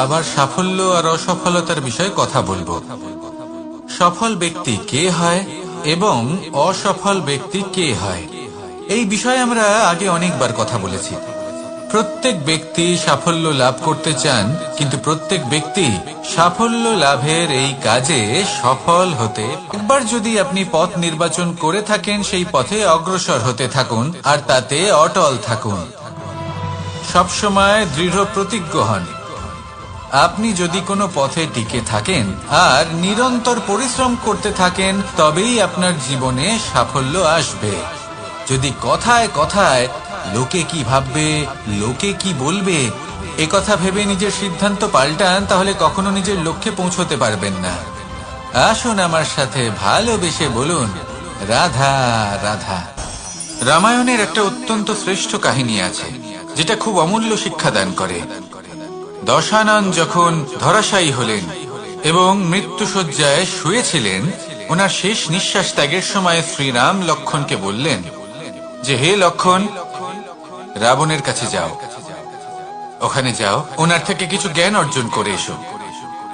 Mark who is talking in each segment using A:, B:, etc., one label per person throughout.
A: আবার সাফল্য আর অসফলতার বিষয়ে কথা বলবো। সফল ব্যক্তি কে হয় এবং অসফল ব্যক্তি কে হয়, এই বিষয়ে আমরা আগে অনেকবার কথা বলেছি। প্রত্যেক ব্যক্তি সাফল্য লাভ করতে চান, কিন্তু প্রত্যেক ব্যক্তি সাফল্য লাভের এই কাজে সফল হতে, একবার যদি আপনি পথ নির্বাচন করে থাকেন, সেই পথে অগ্রসর হতে থাকুন আর তাতে অটল থাকুন। সবসময় দৃঢ় প্রতিজ্ঞ হন। আপনি যদি কোনো পথে টিকে থাকেন আর নিরন্তর পরিশ্রম করতে থাকেন, তবেই আপনার জীবনে সাফল্য আসবে। যদি কথায় কথায় লোকে কি ভাববে, লোকে কি বলবে, এ কথা ভেবে নিজের সিদ্ধান্ত পাল্টান, তাহলে কখনো নিজের লক্ষ্যে পৌঁছতে পারবেন না। আসুন আমার সাথে ভালোবেসে বলুন, রাধা রাধা। রামায়ণের একটা অত্যন্ত শ্রেষ্ঠ কাহিনী আছে, যেটা খুব অমূল্য শিক্ষাদান করে। দশানন যখন ধরাশায়ী হলেন এবং মৃত্যুশয্যায় শুয়েছিলেন, ওনার শেষ নিঃশ্বাস ত্যাগের সময় শ্রীরাম লক্ষ্মণকে বললেন যে, হে লক্ষ্মণ, রাবণের কাছে যাও, ওখানে যাও, ওনার থেকে কিছু জ্ঞান অর্জন করে এসো।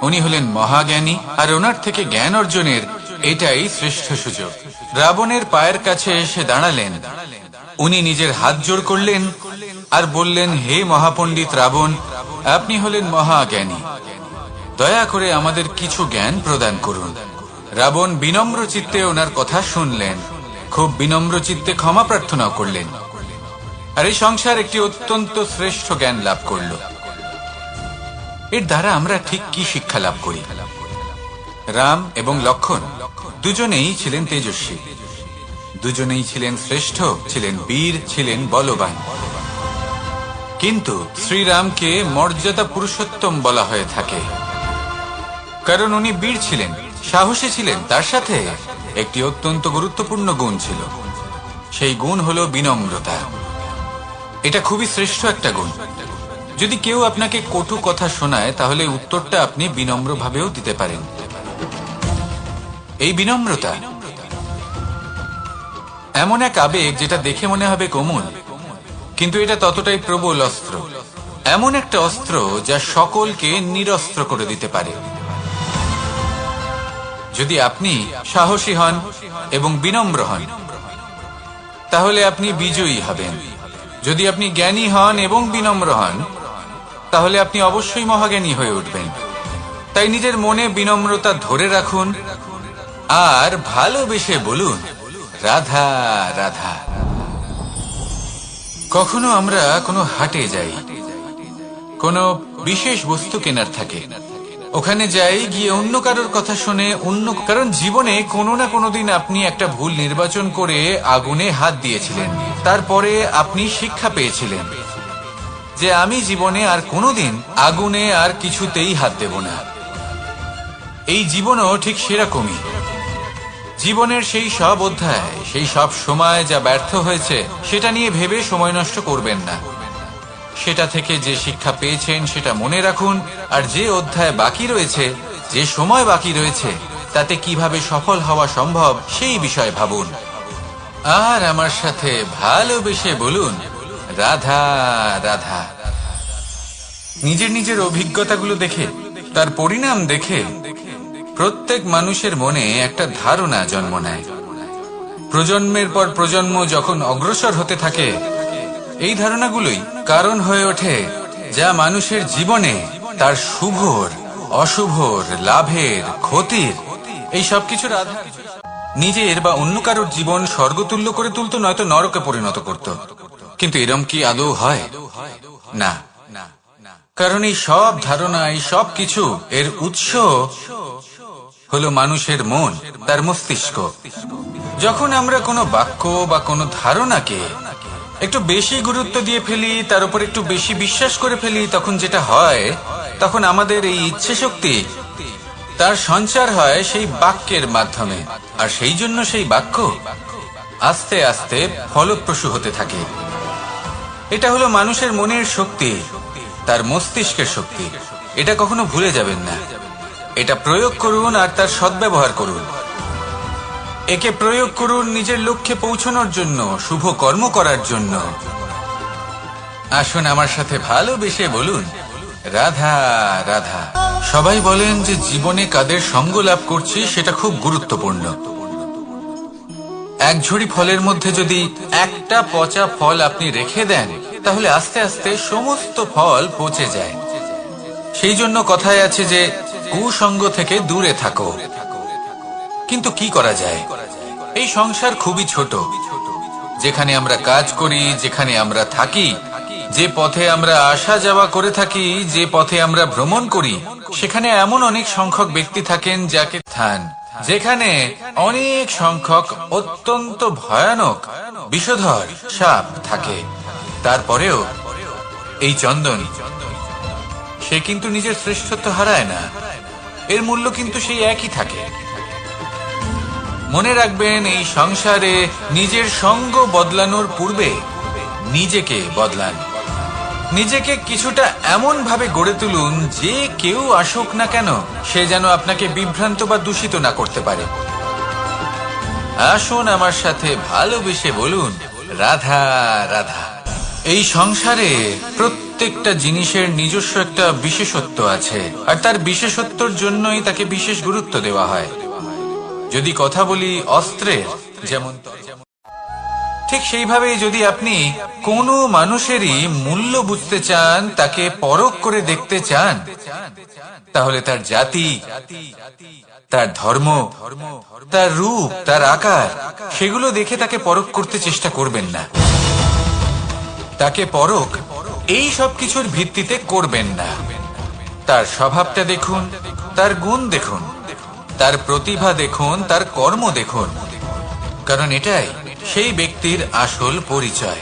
A: উনি হলেন মহাজ্ঞানী, আর ওনার থেকে জ্ঞান অর্জনের এটাই শ্রেষ্ঠ সুযোগ। রাবণের পায়ের কাছে এসে দাঁড়ালেন। উনি নিজের হাত জোড় করলেন আর বললেন, হে মহাপণ্ডিত রাবণ, আপনি হলেন মহাজ্ঞানী, দয়া করে আমাদের কিছু জ্ঞান প্রদান করুন। রাবণ বিনম্র চিত্তে ওনার কথা শুনলেন, খুব বিনম্র চিত্তে ক্ষমা প্রার্থনাও করলেন, আর এই সংসার একটি অত্যন্ত শ্রেষ্ঠ জ্ঞান লাভ করল। এর দ্বারা আমরা ঠিক কি শিক্ষা লাভ করি? রাম এবং লক্ষ্মণ দুজনেই ছিলেন তেজস্বী, দুজনেই ছিলেন শ্রেষ্ঠ, ছিলেন বীর, ছিলেন বলবান। কিন্তু শ্রীরামকে মর্যাদা পুরুষোত্তম বলা হয়ে থাকে, কারণ উনি বীর ছিলেন, সাহসী ছিলেন। তার সাথে একটি অত্যন্ত গুরুত্বপূর্ণ গুণ ছিল, সেই গুণ হলো বিনম্রতা। এটা খুবই শ্রেষ্ঠ একটা গুণ। যদি কেউ আপনাকে কটু কথা শোনায়, তাহলে উত্তরটা আপনি বিনম্রভাবেও দিতে পারেন। এই বিনম্রতা এমন এক আবেগ যেটা দেখে মনে হবে কোমল, কিন্তু এটা ততটাই প্রবল অস্ত্র। এমন একটা অস্ত্র যা সকলকে নিরস্ত্র করে দিতে পারে। যদি আপনি সাহসী হন এবং বিনম্র হন, তাহলে আপনি বিজয়ী হবেন। যদি আপনি জ্ঞানী হন এবং বিনম্র হন, তাহলে আপনি অবশ্যই মহাজ্ঞানী হয়ে উঠবেন। তাই নিজের মনে বিনম্রতা ধরে রাখুন আর ভালোবেসে বলুন, রাধা রাধা। কখনো আমরা কোনো হাটে যাই, কোনো বিশেষ বস্তু কেনার থাকে, ওখানে যাই, গিয়ে অন্য কারোর কথা শুনে কারণ জীবনে কোনো না কোনো দিন আপনি একটা ভুল নির্বাচন করে আগুনে হাত দিয়েছিলেন। তারপরে আপনি শিক্ষা পেয়েছিলেন যে আমি জীবনে আর কোনোদিন আগুনে আর কিছুতেই হাত দেব না। এই জীবনও ঠিক সেরকমই। জীবনের সেই সব অধ্যায়, সেই সব সময় যা ব্যর্থ হয়েছে, সেটা নিয়ে ভেবে সময় নষ্ট করবেন না। সেটা থেকে যে শিক্ষা পেয়েছেন সেটা মনে রাখুন, আর যে অধ্যায় বাকি রয়েছে, যে সময় বাকি রয়েছে, তাতে কিভাবে সফল হওয়া সম্ভব সেই বিষয়ে ভাবুন। আর আমার সাথে ভালোবেসে বলুন, রাধা রাধা। নিজের নিজের অভিজ্ঞতাগুলো দেখে, তার পরিণাম দেখে প্রত্যেক মানুষের মনে একটা ধারণা জন্ম নেয়। প্রজন্মের পর প্রজন্ম যখন অগ্রসর হতে থাকে, এই ধারণাগুলোই কারণ হয়ে ওঠে যা মানুষের জীবনে তার শুভর, অশুভর, লাভের, ক্ষতির, এই সবকিছুর আধার। নিজের বা অন্য কারোর জীবন স্বর্গতুল্য করে তুলতো, নয়তো নরকে পরিণত করত। কিন্তু এরম কি আদৌ হয়? না। কারণ এই সব ধারণা, এই সব কিছু, এর উৎস হলো মানুষের মন, তার মস্তিষ্ক। যখন আমরা কোনো বাক্য বা কোনো ধারণাকে একটু বেশি গুরুত্ব দিয়ে ফেলি, তার উপর একটু বেশি বিশ্বাস করে ফেলি, তখন যেটা হয়, তখন আমাদের এই ইচ্ছে শক্তি, তার সঞ্চার হয় সেই বাক্যের মাধ্যমে, আর সেই জন্য সেই বাক্য আস্তে আস্তে ফলপ্রসূ হতে থাকে। এটা হলো মানুষের মনের শক্তি, তার মস্তিষ্কের শক্তি। এটা কখনো ভুলে যাবেন না। এটা প্রয়োগ করুন আর তার সদ্ব্যবহার করুন। একে প্রয়োগ করুন নিজের লক্ষ্যে পৌঁছানোর জন্য, শুভ কর্ম করার জন্য। আসুন আমার সাথে ভালোবেসে বলুন, রাধা রাধা। সবাই বলেন যে জীবনে কাদের সঙ্গ লাভ করছি সেটা খুব গুরুত্বপূর্ণ। এক ঝুড়ি ফলের মধ্যে যদি একটা পচা ফল আপনি রেখে দেন, তাহলে আস্তে আস্তে সমস্ত ফল পচে যায়। সেই জন্য কথায় আছে যে কুসঙ্গ থেকে দূরে থাকো। কিন্তু কি করা যায়? এই সংসার খুবই ছোট। যেখানে আমরা কাজ করি, যেখানে আমরা থাকি, যে পথে আমরা আসা যাওয়া করে থাকি, যে পথে আমরা ভ্রমণ করি, সেখানে এমন অনেক সংখ্যক ব্যক্তি থাকেন যাকে স্থান, যেখানে অনেক সংখ্যক অত্যন্ত ভয়ানক বিষধর সাপ থাকে। তারপরেও এই চন্দন, সে কিন্তু নিজের শ্রেষ্ঠত্ব হারায় না। এর মূল্য কিন্তু সেই একই থাকে। মনে রাখবেন, এই সংসারে নিজের সঙ্গ বদলানোর পূর্বে নিজেকে বদলান। নিজেকে কিছুটা এমন ভাবে গড়ে তুলুন যে কেউ আসুক না কেন সে যেন আপনাকে বিভ্রান্ত বা দূষিত না করতে পারে। আসুন আমার সাথে ভালোবেসে বলুন, রাধা রাধা। এই সংসারে প্রত্যেকটা জিনিসের নিজস্ব একটা বিশেষত্ব আছে, আর তার বিশেষত্বর জন্যই তাকে বিশেষ গুরুত্ব দেওয়া হয়। যদি কথা বলি অস্ত্রের, যেমন ঠিক সেইভাবেই যদি আপনি কোনো মানুষেরই মূল্য বুঝতে চান, তাকে পরখ করে দেখতে চান, তাহলে তার জাতি, তার ধর্ম, তার রূপ, তার আকার, সেগুলো দেখে তাকে পরখ করতে চেষ্টা করবেন না। তাকে পরখ এই সব কিছুর ভিত্তিতে করবেন না। তার স্বভাবটা দেখুন, তার গুণ দেখুন, তার প্রতিভা দেখুন, তার কর্ম দেখুন। কারণ এটাই সেই ব্যক্তির আসল পরিচয়,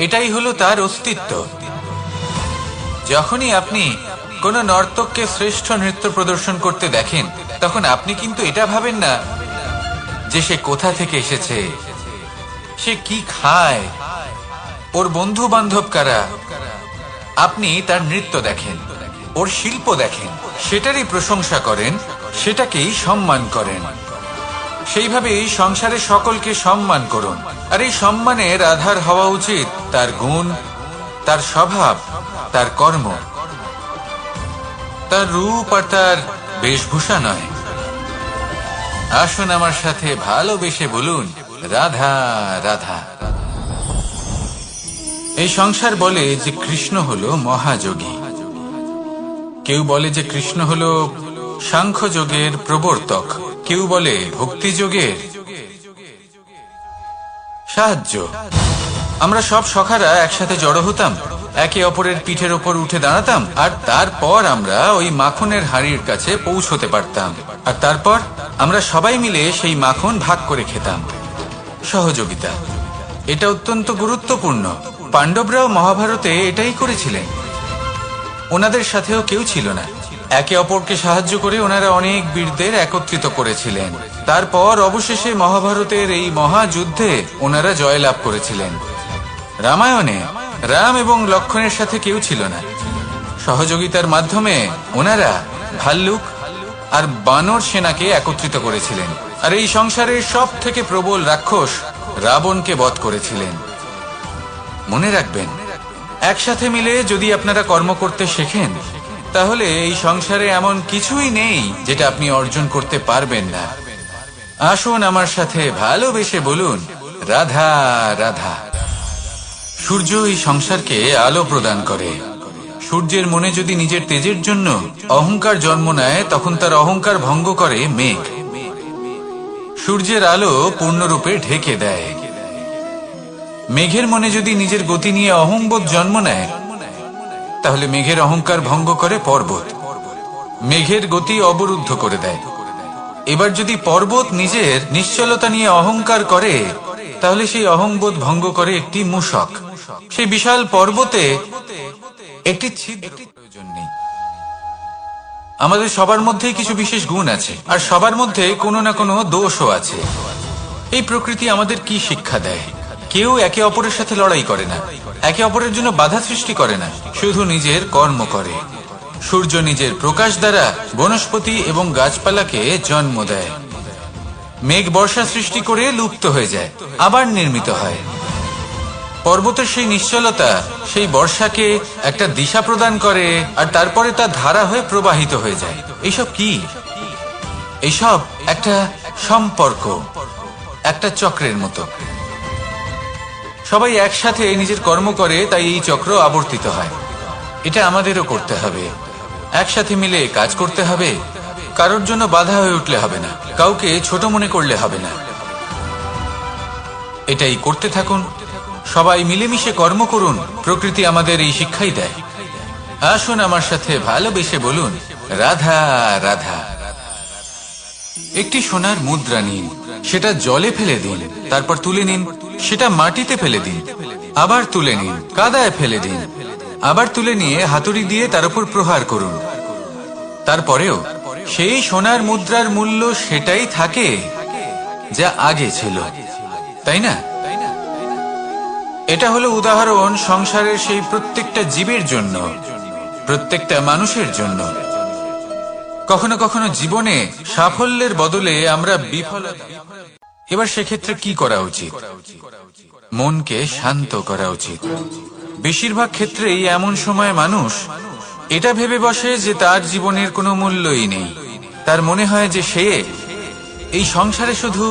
A: এটাই হলো তার অস্তিত্ব। যখনই আপনি কোন নর্তককে শ্রেষ্ঠ নৃত্য প্রদর্শন করতে দেখেন, তখন আপনি কিন্তু এটা ভাবেন না যে সে কোথা থেকে এসেছে, সে কি খায়, ওর বন্ধু বান্ধব কারা। আপনি তার নৃত্য দেখেন, ওর শিল্প দেখেন, সেটারই প্রশংসা করেন, সেটাকেই সম্মান করেন। সেইভাবে এই সংসারে সকলকে সম্মান করুন। আর এই সম্মানের আধার হওয়া উচিত তার গুণ, তার স্বভাব, তার কর্ম, তার রূপ আর তার বেশভূষা নয়। আসুন আমার সাথে ভালোবেসে বলুন, রাধা রাধা। এই সংসার বলে যে কৃষ্ণ হলো মহাযোগী, কেউ বলে যে কৃষ্ণ হলো সাংখ্য যোগের প্রবর্তক, কেউ বলে ভক্তি যোগের সাহায্য। আমরা সব সখারা একসাথে জড়ো হতাম, একে অপরের পিঠের ওপর উঠে দাঁড়াতাম, আর তারপর আমরা ওই মাখনের হাঁড়ির কাছে পৌঁছতে পারতাম, আর তারপর আমরা সবাই মিলে সেই মাখন ভাগ করে খেতাম। সহযোগিতা, এটা অত্যন্ত গুরুত্বপূর্ণ। পাণ্ডবরাও মহাভারতে এটাই করেছিলেন। ওনাদের সাথেও কেউ ছিল না। একে অপরকে সাহায্য করে ওনারা অনেক বীরদের একত্রিত করেছিলেন। তারপর অবশেষে মহাভারতের এই মহাযুদ্ধে ওনারা জয়লাভ করেছিলেন। রামায়ণে রাম এবং লক্ষ্মণের সাথে কেউ ছিল না। সহযোগিতার মাধ্যমে ওনারা ভাল্লুক আর বানর সেনাকে একত্রিত করেছিলেন, আর এই সংসারের সব থেকে প্রবল রাক্ষস রাবণকে বধ করেছিলেন। মনে রাখবেন, একসাথে মিলে যদি আপনারা কর্ম করতে শেখেন, তাহলে এই সংসারে এমন কিছুই নেই যেটা আপনি অর্জন করতে পারবেন না। আসুন আমার সাথে ভালোবেসে বলুন, রাধা রাধা। সূর্য এই সংসারকে আলো প্রদান করে। সূর্যের মনে যদি নিজের তেজের জন্য অহংকার জন্ম নেয়, তখন তার অহংকার ভঙ্গ করে মেঘ। সূর্যের আলো পূর্ণরূপে ঢেকে দেয়। মেঘের মনে যদি নিজের গতি নিয়ে অহংবোধ জন্ম নেয়, তাহলে মেঘের অহংকার ভঙ্গ করে পর্বত, মেঘের গতি অবরুদ্ধ করে দেয়। এবার যদি পর্বত নিজের নিশ্চলতা নিয়ে অহংকার করে, তাহলে সেই অহংবোধ ভঙ্গ করে একটি মূষক। সেই বিশাল পর্বতে একটি ছিদ্র প্রয়োজন নেই। আমাদের সবার মধ্যেই কিছু বিশেষ গুণ আছে, আর সবার মধ্যে কোনো না কোনো দোষও আছে। এই প্রকৃতি আমাদের কি শিক্ষা দেয়? কেউ একে অপরের সাথে লড়াই করে না, একে অপরের জন্য বাধা সৃষ্টি করে না, শুধু নিজের কর্ম করে। সূর্য নিজের প্রকাশ দ্বারা বনস্পতি এবং গাছপালাকে জন্ম দেয়। মেঘ বর্ষা সৃষ্টি করে লুপ্ত হয়ে যায়, আবার নির্মিত হয়। পর্বতের সেই নিশ্চলতা সেই বর্ষাকে একটা দিশা প্রদান করে, আর তারপরে তা ধারা হয়ে প্রবাহিত হয়ে যায়। এইসব কি? এইসব একটা সম্পর্ক, একটা চক্রের মতো। সবাই একসাথে নিজের কর্ম করে, তাই এই চক্র আবর্তিত হয়। এটা আমাদেরও করতে হবে, একসাথে মিলে কাজ করতে হবে। কারোর জন্য বাধা হয়ে উঠলে হবে না, কাউকে ছোট মনে করলে হবে না। এটাই করতে থাকুন, সবাই মিলেমিশে কর্ম করুন। প্রকৃতি আমাদের এই শিক্ষাই দেয়। আসুন আমার সাথে ভালোবেসে বলুন, রাধা রাধা। একটি সোনার মুদ্রা নিন, সেটা জলে ফেলে দিন, তারপর তুলে নিন। সেটা মাটিতে ফেলে দিন, আবার তুলে নিন, কাদায় ফেলে দিন, আবার তুলে নিয়ে হাতুড়ি দিয়ে তার উপর প্রহার করুন। তারপরেও সেই সোনার মুদ্রার মূল্য সেটাই থাকে যা আগে ছিল, তাই না? এটা হলো উদাহরণ সংসারের সেই প্রত্যেকটা জীবের জন্য, প্রত্যেকটা মানুষের জন্য। কখনো কখনো জীবনে সাফল্যের বদলে আমরা বিফলতা। এবার সেক্ষেত্রে কি করা উচিত? মনকে শান্ত করা উচিত। বেশিরভাগ ক্ষেত্রেই এমন সময় মানুষ এটা ভেবে বসে যে তার জীবনের কোনো মূল্যই নেই। তার মনে হয় যে সে এই সংসারে শুধু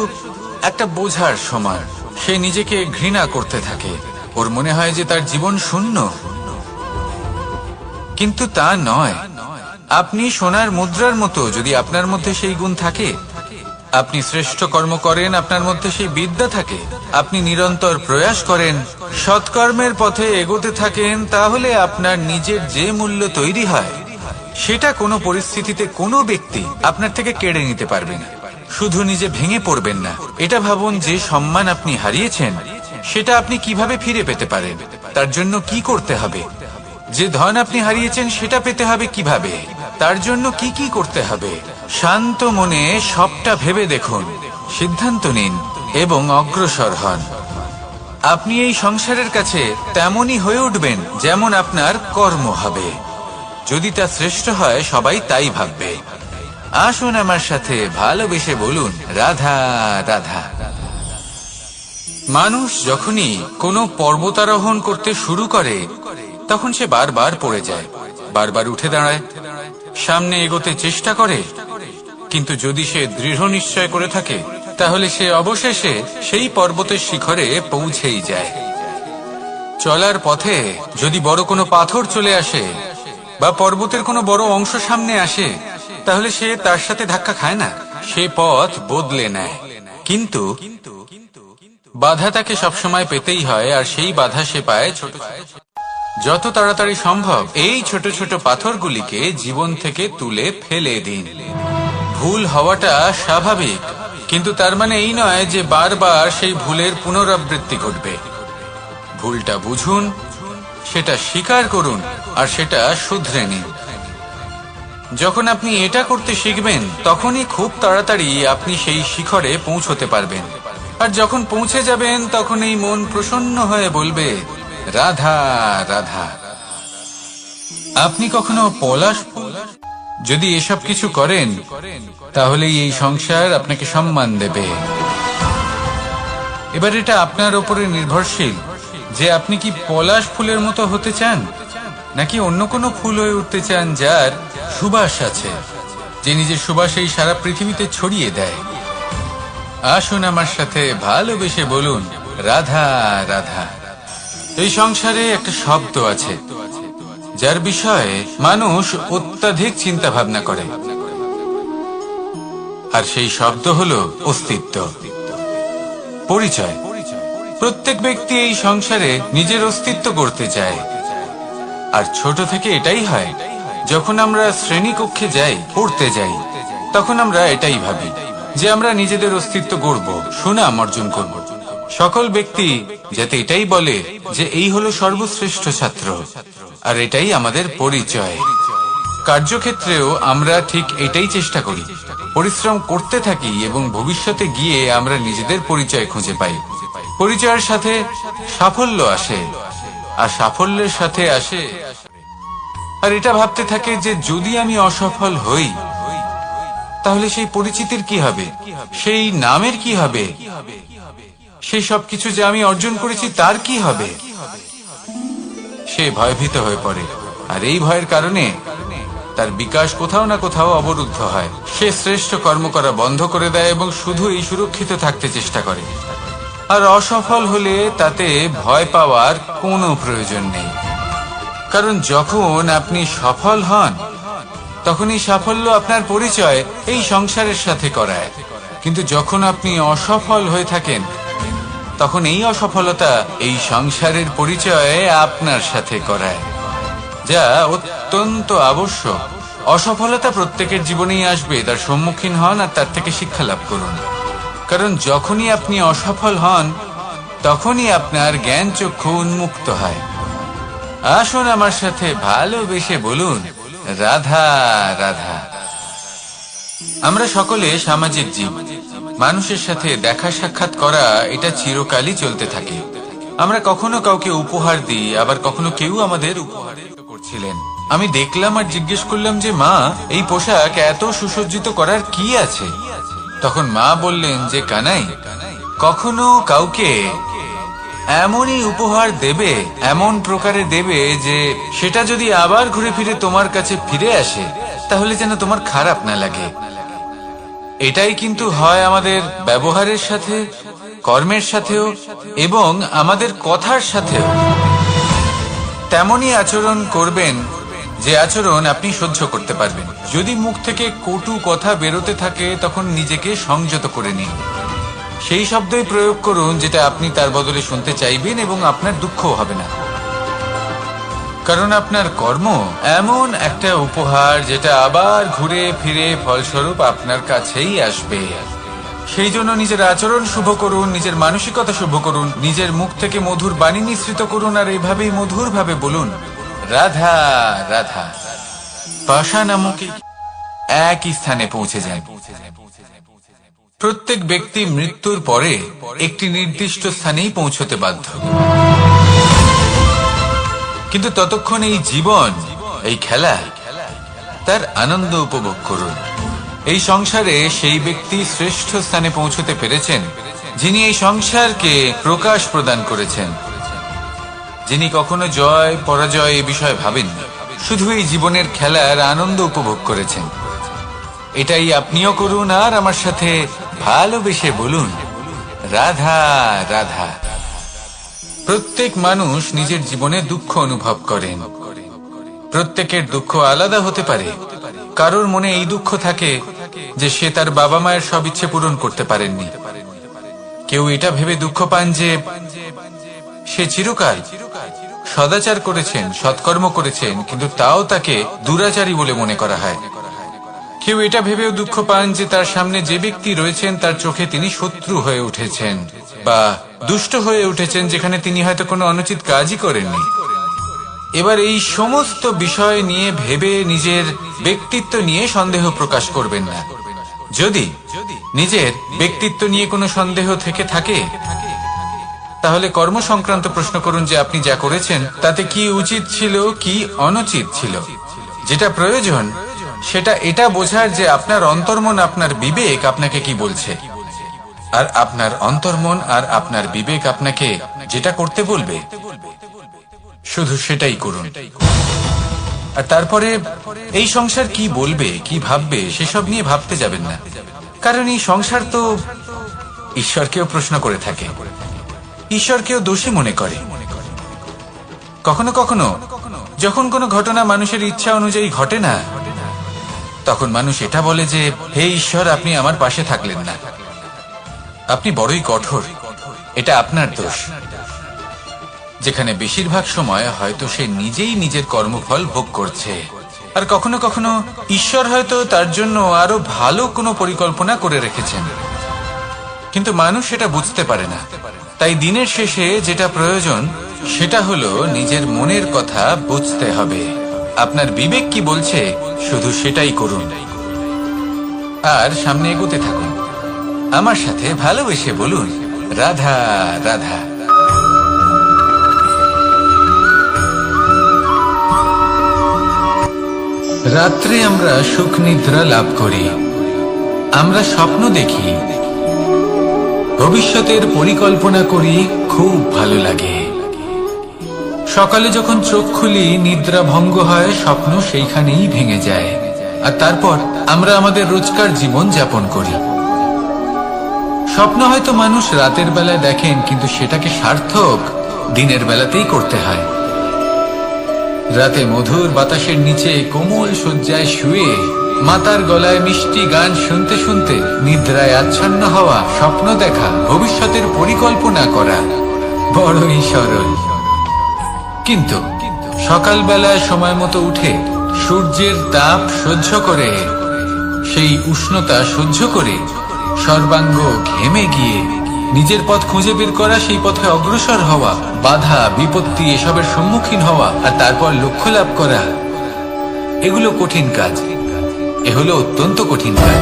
A: একটা বোঝার সমান। সে নিজেকে ঘৃণা করতে থাকে। ওর মনে হয় যে তার জীবন শূন্য, কিন্তু তা নয়। আপনি সোনার মুদ্রার মতো। যদি আপনার মধ্যে সেই গুণ থাকে, আপনি শ্রেষ্ঠ কর্ম করেন, আপনার মধ্যে সেই বিদ্যা থাকে, আপনি নিরন্তর প্রয়াস করেন, সৎকর্মের পথে এগোতে থাকেন, তাহলে আপনার নিজের যে মূল্য তৈরি হয় সেটা কোনো পরিস্থিতিতে কোনো ব্যক্তি আপনার থেকে কেড়ে নিতে পারবে না। শুধু নিজে ভেঙে পড়বেন না। এটা ভাবুন, যে সম্মান আপনি হারিয়েছেন সেটা আপনি কিভাবে ফিরে পেতে পারেন, তার জন্য কি করতে হবে। যে ধন আপনি হারিয়েছেন সেটা পেতে হবে কিভাবে, তার জন্য কি কি করতে হবে। শান্ত মনে সবটা ভেবে দেখুন, সিদ্ধান্ত নিন এবং অগ্রসর হন। আপনি এই সংসারের কাছে তেমনই হয়ে উঠবেন যেমন আপনার কর্ম হবে। যদি তা শ্রেষ্ঠ হয়, সবাই তাই ভাববে। আসুন আমার সাথে ভালোবেসে বলুন, রাধা রাধা। মানুষ যখনই কোনো পর্বতারোহণ করতে শুরু করে, তখন সে বারবার পড়ে যায়, বারবার উঠে দাঁড়ায়, সামনে এগোতে চেষ্টা করে। কিন্তু যদি সে দৃঢ় নিশ্চয় করে থাকে, তাহলে সে অবশেষে সেই পর্বতের শিখরে পৌঁছেই যায়। চলার পথে যদি বড় কোনো পাথর চলে আসে বা পর্বতের কোনো বড় অংশ সামনে আসে, তাহলে সে তার সাথে ধাক্কা খায় না, সে পথ বদলে নেয়। কিন্তু বাধা তাকে সবসময় পেতেই হয়, আর সেই বাধা সে পায় ছোট। যত তাড়াতাড়ি সম্ভব এই ছোট ছোট পাথরগুলিকে জীবন থেকে তুলে ফেলে দিন। ভুল হওয়াটা স্বাভাবিক, কিন্তু তার মানে এই নয় যে বারবার সেই ভুলের পুনরাবৃত্তি ঘটবে। ভুলটা বুঝুন, সেটা স্বীকার করুন, আর সেটা শুধরে নিন। যখন আপনি এটা করতে শিখবেন, তখনই খুব তাড়াতাড়ি আপনি সেই শিখরে পৌঁছতে পারবেন। আর যখন পৌঁছে যাবেন, তখন এই মন প্রসন্ন হয়ে বলবে, রাধা রাধা। আপনি কখনো পলাশ যদি এসব কিছু করেন, তাহলে এই সংসার আপনাকে সম্মান দেবে। এবার এটা আপনার উপরে নির্ভরশীল যে আপনি কি পলাশ ফুলের মতো হতে চান, নাকি অন্য কোনো ফুল হয়ে উঠতে চান যার সুবাস আছে, যে নিজের সুবাস এই সারা পৃথিবীতে ছড়িয়ে দেয়। আসুন আমার সাথে ভালোবেসে বলুন, রাধা রাধা। এই সংসারে একটা শব্দ আছে যার বিষয়ে মানুষ অত্যাধিক চিন্তা ভাবনা করে, আর সেই শব্দ হলো অস্তিত্ব, পরিচয়। প্রত্যেক ব্যক্তি এই সংসারে নিজের অস্তিত্ব করতে চায়, আর ছোট থেকে এটাই হয়। যখন আমরা শ্রেণীকক্ষে যাই, পড়তে যাই, তখন আমরা এটাই ভাবি যে আমরা নিজেদের অস্তিত্ব গড়ব, সুনাম অর্জন করব। সকল ব্যক্তি যাতে এটাই বলে যে এই হলো সর্বশ্রেষ্ঠ ছাত্র, আর এটাই আমাদের পরিচয়। কার্যক্ষেত্রেও আমরা ঠিক এটাই চেষ্টা করি, পরিশ্রম করতে থাকি, এবং ভবিষ্যতে গিয়ে আমরা নিজেদের পরিচয় খুঁজে পাই। পরিচয়ের সাথে সাফল্য আসে, আর সাফল্যের সাথে আসে আর এটা ভাবতে থাকে যে যদি আমি অসফল হই, তাহলে সেই পরিচিতির কি হবে, সেই নামের কি হবে, সেই সবকিছু যে আমি অর্জন করেছি তার কি হবে? সে ভয়ভীত হয়ে পড়ে, আর এই ভয়ের কারণে তার বিকাশ কোথাও না কোথাও অবরুদ্ধ হয়। সে শ্রেষ্ঠ কর্ম করা বন্ধ করে দেয় এবং শুধু এই সুরক্ষিত থাকতে চেষ্টা করে। আর অসফল হলে তাতে ভয় পাওয়ার কোনো প্রয়োজন নেই, কারণ যখন আপনি সফল হন তখন এই সাফল্য আপনার পরিচয় এই সংসারের সাথে করায়। কিন্তু যখন আপনি অসফল হয়ে থাকেন তখন এই অসফলতা এই সংসারের পরিচয় আপনার সাথে করায়, যা অত্যন্ত আবশ্যক। অসফলতা প্রত্যেকের জীবনেই আসবে, তার সম্মুখীন হন আর তার থেকে শিক্ষা লাভ করুন। কারণ যখনই আপনি অসফল হন তখনই আপনার জ্ঞান চক্ষু উন্মুক্ত হয়। আসুন আমার সাথে ভালোবেসে বলুন, রাধা রাধা। আমরা সকলে সামাজিক জীব। মানুষের সাথে দেখা সাক্ষাৎ করা এটা চিরকালই চলতে থাকে। আমরা কখনো কাউকে উপহার দিই, আবার কখনো কেউ আমাদের উপহার করছিলেন। আমি দেখলাম আর জিজ্ঞেস করলাম যে মা, এই পোশাক এত সুসজ্জিত করার কি আছে? তখন মা বললেন যে কানাই, কখনো কাউকে এমনই উপহার দেবে, এমন প্রকারে দেবে যে সেটা যদি আবার ঘুরে ফিরে তোমার কাছে ফিরে আসে তাহলে যেন তোমার খারাপ না লাগে। এটাই কিন্তু হয় আমাদের ব্যবহারের সাথে, কর্মের সাথেও এবং আমাদের কথার সাথেও। তেমনই আচরণ করবেন যে আচরণ আপনি সহ্য করতে পারবেন। যদি মুখ থেকে কটু কথা বেরোতে থাকে তখন নিজেকে সংযত করে নিন। সেই শব্দই প্রয়োগ করুন যেটা আপনি তার বদলে শুনতে চাইবেন এবং আপনার দুঃখও হবে না। কারণ আপনার কর্ম এমন একটা উপহার যেটা আবার ঘুরে ফিরে ফলস্বরূপ আপনার কাছেই আসবে। সেই জন্য নিজের আচরণ শুভ করুন, নিজের মানসিকতা শুভ করুন, নিজের মুখ থেকে মধুর বাণী নিঃসৃত করুন, আর এইভাবেই মধুর ভাবে বলুন, রাধা রাধা। পাশা নামক একই স্থানে পৌঁছে যায়। প্রত্যেক ব্যক্তি মৃত্যুর পরে একটি নির্দিষ্ট স্থানেই পৌঁছতে বাধ্য, কিন্তু ততক্ষণ এই জীবন, এই খেলা, তার আনন্দ উপভোগ করুন। এই সংসারে সেই ব্যক্তি শ্রেষ্ঠ স্থানে পৌঁছতে পেরেছেন যিনি এই সংসারকে প্রকাশ প্রদান করেছেন, যিনি কখনো জয় পরাজয় এ বিষয়ে ভাবেননি, শুধু এই জীবনের খেলার আনন্দ উপভোগ করেছেন। এটাই আপনিও করুন আর আমার সাথে ভালোবেসে বলুন, রাধা রাধা। প্রত্যেক মানুষ নিজের জীবনে দুঃখ অনুভব করেন। প্রত্যেকের দুঃখ আলাদা হতে পারে। কারোর মনে এই দুঃখ থাকে যে সে তার বাবা মায়ের সব ইচ্ছে পূরণ করতে পারেননি। কেউ এটা ভেবে দুঃখ পান যে সে চিরকাল সদাচার করেছেন, সৎকর্ম করেছেন, কিন্তু তাও তাকে দুরাচারী বলে মনে করা হয়। কেউ এটা ভেবেও দুঃখ পান যে তার সামনে যে ব্যক্তি রয়েছেন তার চোখে তিনি শত্রু হয়ে উঠেছেন বা দুষ্ট হয়ে উঠেছেন, যেখানে তিনি হয়তো কোনো অনুচিত কাজই করেননি। এবার এই সমস্ত বিষয় নিয়ে ভেবে নিজের ব্যক্তিত্ব নিয়ে সন্দেহ প্রকাশ করবেন না। যদি নিজের ব্যক্তিত্ব নিয়ে কোনো সন্দেহ থেকে থাকে তাহলে কর্ম সংক্রান্ত প্রশ্ন করুন যে আপনি যা করেছেন তাতে কি উচিত ছিল, কি অনুচিত ছিল। যেটা প্রয়োজন সেটা এটা বোঝার যে আপনার অন্তর্মন, আপনার বিবেক আপনাকে কি বলছে, আর আপনার অন্তর্মন আর আপনার বিবেক আপনাকে যেটা করতে বলবে শুধু সেটাই করুন। আর তারপরে এই সংসার কি বলবে, কি ভাববে সেসব নিয়ে ভাবতে যাবেন না, কারণ এই সংসার তো ঈশ্বরকেও প্রশ্ন করে থাকে, ঈশ্বরকেও দোষী মনে করে। কখনো কখনো যখন কোনো ঘটনা মানুষের ইচ্ছা অনুযায়ী ঘটে না, তখন মানুষ এটা বলে যে হে ঈশ্বর, আপনি আমার পাশে থাকলেন না, আপনি বড়ই কঠোর, এটা আপনার দোষ। যেখানে বেশিরভাগ সময় হয়তো সে নিজেই নিজের কর্মফল ভোগ করছে, আর কখনো কখনো ঈশ্বর হয়তো তার জন্য আরো ভালো কোনো পরিকল্পনা করে রেখেছেন, কিন্তু মানুষ সেটা বুঝতে পারে না। তাই দিনের শেষে যেটা প্রয়োজন সেটা হলো নিজের মনের কথা বুঝতে হবে। আপনার বিবেক কি বলছে শুধু সেটাই করুন আর সামনে এগোতে থাকুন। আমার সাথে ভালোবেসে বলুন, রাধা রাধা। রাত্রে আমরা সুখ নিদ্রা লাভ করি, আমরা স্বপ্ন দেখি, ভবিষ্যতের পরিকল্পনা করি, খুব ভালো লাগে। সকালে যখন চোখ খুলি, নিদ্রা ভঙ্গ হয়, স্বপ্ন সেইখানেই ভেঙে যায়, আর তারপর আমরা আমাদের রোজকার জীবন যাপন করি। স্বপ্ন হয়তো মানুষ রাতের বেলায় দেখেন, কিন্তু সেটাকে সার্থক দিনের বেলাতেই করতে হয়। রাতে মধুর বাতাসের নিচে কোমল শয্যায় শুয়ে মাতার গলায় মিষ্টি গান শুনতে শুনতে নিদ্রায় আচ্ছন্ন হওয়া, স্বপ্ন দেখা, ভবিষ্যতের পরিকল্পনা করা বড়ই সরল। কিন্তু সকালবেলায় সময় মতো উঠে সূর্যের তাপ সহ্য করে, সেই উষ্ণতা সহ্য করে সর্বাঙ্গ ঘেমে গিয়ে নিজের পথ খুঁজে বের করা, সেই পথে অগ্রসর হওয়া, বাধা বিপত্তি এসবের সম্মুখীন হওয়া, আর তারপর লক্ষ্য লাভ করা, এগুলো কঠিন কাজ। এ হলো অত্যন্ত কঠিন কাজ।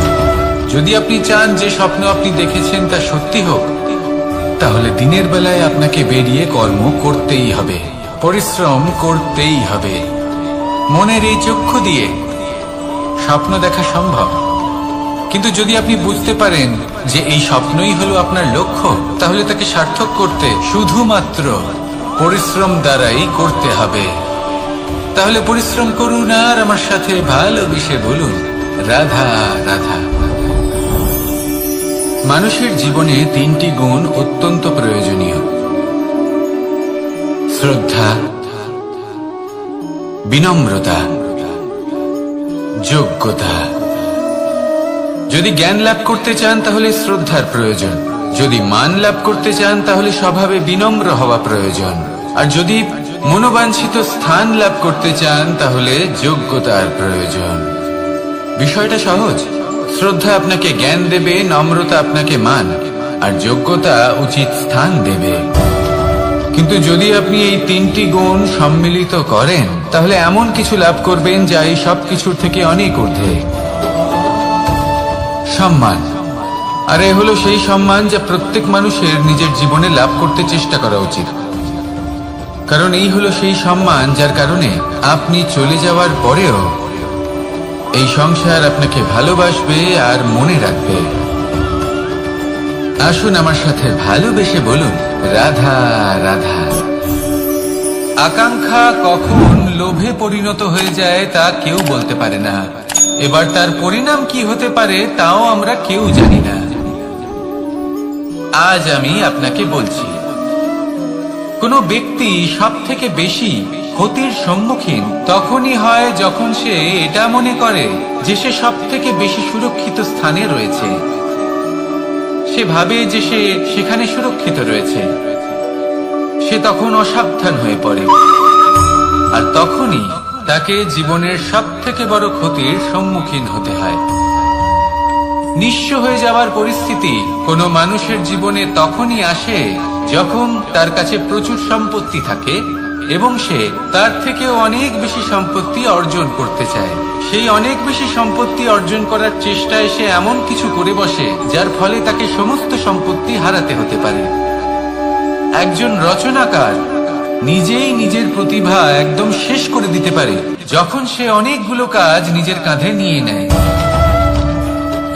A: যদি আপনি চান যে স্বপ্ন আপনি দেখেছেন তা সত্যি হোক, তাহলে দিনের বেলায় আপনাকে বেরিয়ে কর্ম করতেই হবে, পরিশ্রম করতেই হবে। মনের এই চক্ষু দিয়ে স্বপ্ন দেখা সম্ভব, কিন্তু যদি আপনি বুঝতে পারেন যে এই স্বপ্নই হলো আপনার লক্ষ্য, তাহলে তাকে সার্থক করতে শুধুমাত্র পরিশ্রম দ্বারাই করতে হবে। তাহলে পরিশ্রম করুন আর আমার সাথে ভালোবেসে বলুন, রাধা রাধা। মানুষের জীবনে তিনটি গুণ অত্যন্ত প্রয়োজনীয়: শ্রদ্ধা, বিনম্রতা, যোগ্যতা। যদি জ্ঞান লাভ করতে চান তাহলে শ্রদ্ধার প্রয়োজন, যদি মান লাভ করতে চান তাহলে স্বভাবে বিনম্র হওয়া প্রয়োজন, আর যদি মনোবাঞ্ছিত স্থান লাভ করতে চান তাহলে যোগ্যতার প্রয়োজন। বিষয়টা সহজ। শ্রদ্ধা আপনাকে জ্ঞান দেবে, নম্রতা আপনাকে মান, আর যোগ্যতা উচিত স্থান দেবে। কিন্তু যদি আপনি এই তিনটি গুণ সম্মিলিত করেন, তাহলে এমন কিছু লাভ করবেন যা এই সব কিছুর থেকে অনেক ঊর্ধ্বে। সম্মান। আর এ হলো সেই সম্মান যা প্রত্যেক মানুষের নিজের জীবনে লাভ করতে চেষ্টা করা উচিত, কারণ এই হলো সেই সম্মান যার কারণে আপনি চলে যাওয়ার পরেও এই সংসার আপনাকে ভালোবাসবে আর মনে রাখবে। আসুন আমার সাথে ভালোবেসে বলুন, রাধা রাধা। আকাঙ্ক্ষা কখন লোভে পরিণত হয়ে যায় তা কেউ বলতে পারে না। এবার তার পরিণাম কি হতে পারে তাও আমরা কেউ জানি না। আজ আমি আপনাকে বলছি, কোনো ব্যক্তি সব থেকে বেশি ক্ষতির সম্মুখীন তখনই হয় যখন সে এটা মনে করে যে সে সব থেকে বেশি সুরক্ষিত স্থানে রয়েছে। সে ভাবে যে সে সেখানে সুরক্ষিত রয়েছে। সে তখন অসাবধান হয়ে পড়ে, আর তখনই তাকে জীবনের সব থেকে বড় ক্ষতির সম্মুখীন হতে হয়। নিঃস্ব হয়ে যাওয়ার পরিস্থিতি কোনো মানুষের জীবনে তখনই আসে যখন তার কাছে প্রচুর সম্পত্তি থাকে এবং সে তার থেকেও অনেক বেশি সম্পত্তি অর্জন করতে চায়। সেই অনেক বেশি সম্পত্তি অর্জন করার চেষ্টায় সে এমন কিছু করে বসে যার ফলে তাকে সমস্ত সম্পত্তি হারাতে হতে পারে। একজন রচনাকার নিজেই নিজের প্রতিভা একদম শেষ করে দিতে পারে যখন সে অনেকগুলো কাজ নিজের কাঁধে নিয়ে নেয়।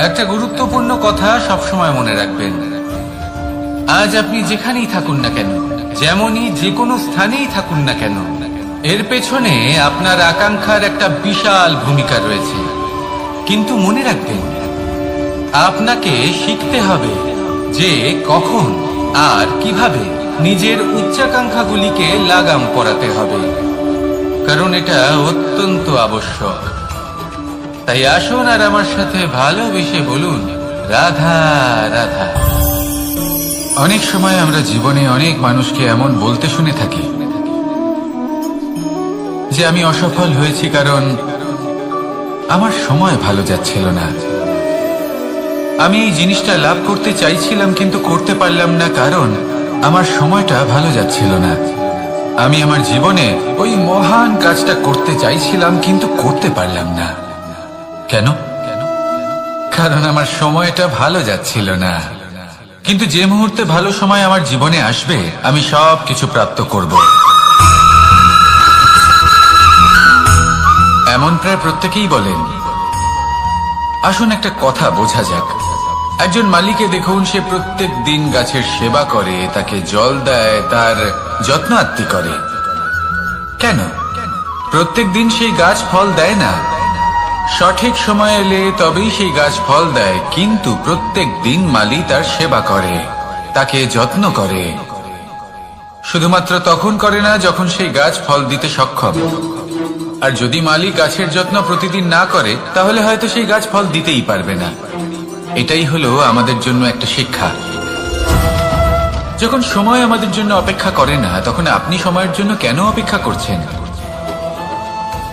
A: একটা গুরুত্বপূর্ণ কথা সবসময় মনে রাখবেন, আজ আপনি যেখানেই থাকুন না কেন, যেমনই যে কোনো স্থানেই থাকুন না কেন, এর পেছনে আপনার আকাঙ্ক্ষার একটা বিশাল ভূমিকা রয়েছে। কিন্তু মনে রাখবেন, আপনাকে শিখতে হবে যে কখন আর কিভাবে নিজের উচ্চাকাঙ্ক্ষাগুলিকে লাগাম পরাতে হবে, কারণ এটা অত্যন্ত আবশ্যক। তাই আসুন আর আমার সাথে ভালোবেসে বলুন, রাধা রাধা। অনেক সময় আমরা জীবনে অনেক মানুষকে এমন বলতে শুনে থাকি যে আমি অসফল হয়েছি কারণ আমার সময় ভালো যাচ্ছিল না। আমি এই জিনিসটা লাভ করতে চাইছিলাম কিন্তু করতে পারলাম না কারণ আমার সময়টা ভালো যাচ্ছিল না। আমি আমার জীবনে ওই মহান কাজটা করতে চাইছিলাম কিন্তু করতে পারলাম না। কেন? কারণ আমার সময়টা ভালো যাচ্ছিল না। কিন্তু যে মুহূর্তে ভালো সময় আমার জীবনে আসবে, আমি সব কিছু প্রাপ্ত করব। এমন প্রায় প্রত্যেকেই বলেন। আসুন একটা কথা বোঝা যাক, একজন মালিকে দেখুন, সে প্রত্যেক দিন গাছের সেবা করে, তাকে জল দেয়, তার যত্ন আত্তি করে। কেন? প্রত্যেক দিন সেই গাছ ফল দেয় না। সঠিক সময় এলে তবেই সেই গাছ ফল দেয়, কিন্তু প্রত্যেক দিন মালি তার সেবা করে, তাকে যত্ন করে। শুধুমাত্র তখন করে না যখন সেই গাছ ফল দিতে সক্ষম। আর যদি মালি গাছের যত্ন প্রতিদিন না করে, তাহলে হয়তো সেই গাছ ফল দিতেই পারবে না। এটাই হলো আমাদের জন্য একটা শিক্ষা। যখন সময় আমাদের জন্য অপেক্ষা করে না, তখন আপনি সময়ের জন্য কেন অপেক্ষা করছেন?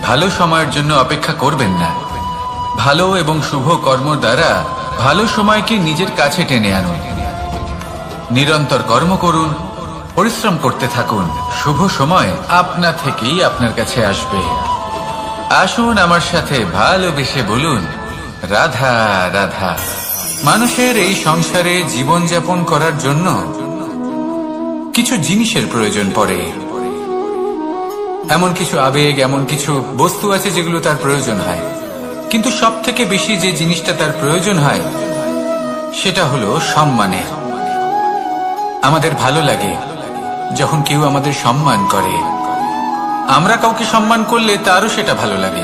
A: ভালো সময়ের জন্য অপেক্ষা করবেন না। ভালো এবং শুভ কর্ম দ্বারা ভালো সময়কে নিজের কাছে টেনে আনুন। নিরন্তর কর্ম করুন, পরিশ্রম করতে থাকুন। শুভ সময় আপনা থেকেই আপনার কাছে আসবে। আসুন আমার সাথে ভালোবেসে বলুন, রাধা রাধা। মানুষের এই সংসারে জীবনযাপন করার জন্য কিছু জিনিসের প্রয়োজন পড়ে। এমন কিছু আবেগ, এমন কিছু বস্তু আছে যেগুলো তার প্রয়োজন হয়। কিন্তু সব থেকে বেশি যে জিনিসটা তার প্রয়োজন হয় সেটা হলো সম্মানের। আমাদের ভালো লাগে যখন কেউ আমাদের সম্মান করে। আমরা কাউকে সম্মান করলে তারও সেটা ভালো লাগে।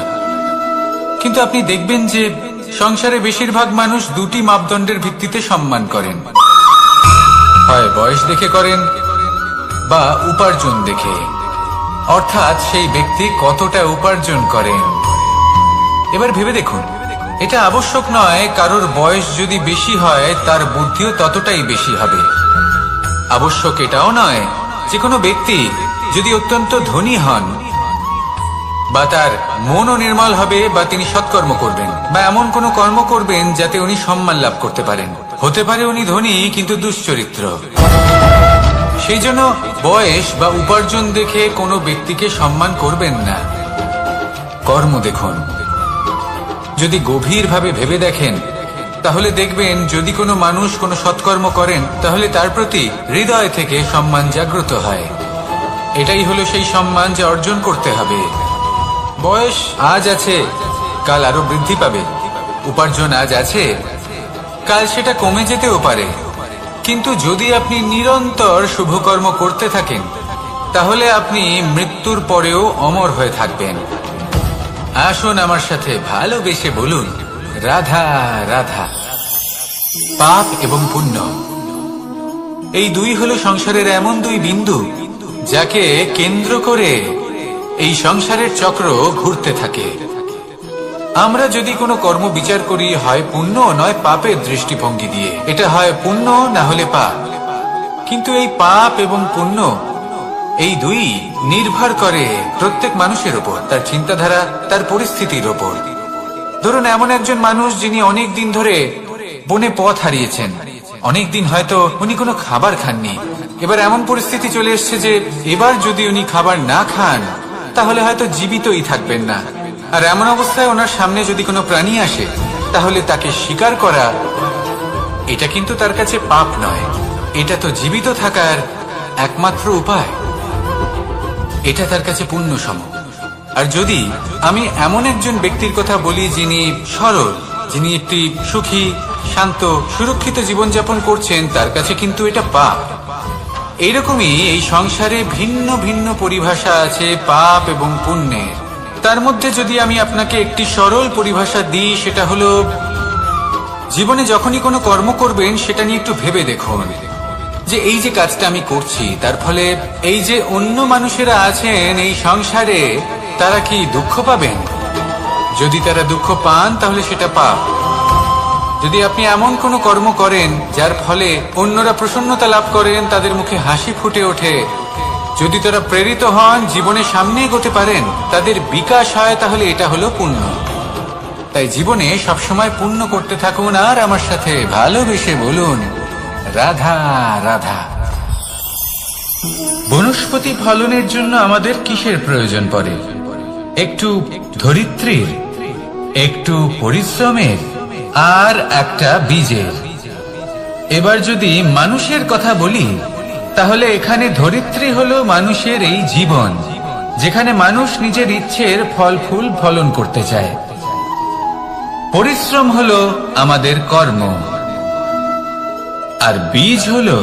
A: কিন্তু আপনি দেখবেন যে সংসারে বেশিরভাগ মানুষ দুটি মাপদণ্ডের ভিত্তিতে সম্মান করেন। হয় বয়স দেখে করেন বা উপার্জন দেখে, অর্থাৎ সেই ব্যক্তি কতটা উপার্জন করেন। এবার ভেবে দেখুন, এটা আবশ্যক নয় কারোর বয়স যদি বেশি হয় তার বুদ্ধিও ততটাই বেশি হবে। আবশ্যক এটাও নয় যে কোনো ব্যক্তি যদি অত্যন্ত ধনী হন বা তার মনও নির্মল হবে বা তিনি সৎকর্ম করবেন বা এমন কোনো কর্ম করবেন যাতে উনি সম্মান লাভ করতে পারেন। হতে পারে উনি ধনী কিন্তু দুশ্চরিত্র। সেই জন্য বয়স বা উপার্জন দেখে কোনো ব্যক্তিকে সম্মান করবেন না। কর্ম দেখুন। যদি গভীরভাবে ভেবে দেখেন তাহলে দেখবেন যদি কোনো মানুষ কোনো সৎকর্ম করেন তাহলে তার প্রতি হৃদয় থেকে সম্মান জাগ্রত হয়। এটাই হলো সেই সম্মান যা অর্জন করতে হবে। বয়স আজ আছে, কাল আরো বৃদ্ধি পাবে। উপার্জন আজ আছে, কাল সেটা কমে যেতেও পারে। কিন্তু যদি আপনি নিরন্তর শুভকর্ম করতে থাকেন তাহলে আপনি মৃত্যুর পরেও অমর হয়ে থাকবেন। আসুন আমার সাথে ভালোবেসে বলুন, রাধা রাধা। পাপ এবং পুণ্য, এই দুই হলো সংসারের এমন দুই বিন্দু যাকে কেন্দ্র করে এই সংসারের চক্র ঘুরতে থাকে। আমরা যদি কোনো কর্ম বিচার করি, হয় পুণ্য নয় পাপের দৃষ্টিভঙ্গি দিয়ে, এটা হয় পুণ্য না হলে পাপ। কিন্তু এই পাপ এবং পুণ্য এই দুই নির্ভর করে প্রত্যেক মানুষের উপর, তার চিন্তাধারা, তার পরিস্থিতির উপর। ধরুন এমন একজন মানুষ যিনি অনেক দিন ধরে বনে পথ হারিয়েছেন, অনেক দিন হয়তো উনি কোনো খাবার খাননি। এবার এমন পরিস্থিতি চলে এসছে যে এবার যদি উনি খাবার না খান তাহলে হয়তো জীবিতই থাকবেন না। আর এমন অবস্থায় ওনার সামনে যদি কোনো প্রাণী আসে তাহলে তাকে শিকার করা, এটা কিন্তু তার কাছে পাপ নয়। এটা তো জীবিত থাকার একমাত্র উপায়। এটা তার কাছে পুণ্য সম। আর যদি আমি এমন একজন ব্যক্তির কথা বলি যিনি সরল, যিনি একটি সুখী, শান্ত, সুরক্ষিত জীবনযাপন করছেন, তার কাছে কিন্তু এটা পাপ। এইরকমই এই সংসারে ভিন্ন ভিন্ন পরিভাষা আছে পাপ এবং পুণ্যের। তার মধ্যে যদি আমি আপনাকে একটি সরল পরিভাষা দিই, সেটা হলো জীবনে যখনই কোনো কর্ম করবেন সেটা নিয়ে একটু ভেবে দেখুন যে এই যে কাজটা আমি করছি তার ফলে এই যে অন্য মানুষেরা আছেন এই সংসারে, তারা কি দুঃখ পাবেন? যদি তারা দুঃখ পান তাহলে সেটা পাপ। যদি আপনি এমন কোনো কর্ম করেন যার ফলে অন্যরা প্রসন্নতা লাভ করেন, তাদের মুখে হাসি ফুটে ওঠে, যদি তারা প্রেরিত হন, জীবনে সামনে এগোতে পারেন, তাদের বিকাশ হয়, তাহলে এটা হলো পুণ্য। তাই জীবনে সবসময় পুণ্য করতে থাকুন আর আমার সাথে ভালোবেসে বলুন, রাধা রাধা। বনস্পতি ফলনের জন্য আমাদের কিসের প্রয়োজন পড়ে? একটু ধরিত্রীর, একটু পরিশ্রমের আর একটা বীজের। এবার যদি মানুষের কথা বলি তাহলে এখানে ধরিত্রী হলো মানুষের এই জীবন, যেখানে মানুষ নিজের ইচ্ছের ফল ফুল ফলন করতে চায়। পরিশ্রম হলো আমাদের কর্ম। আর বীজ হলো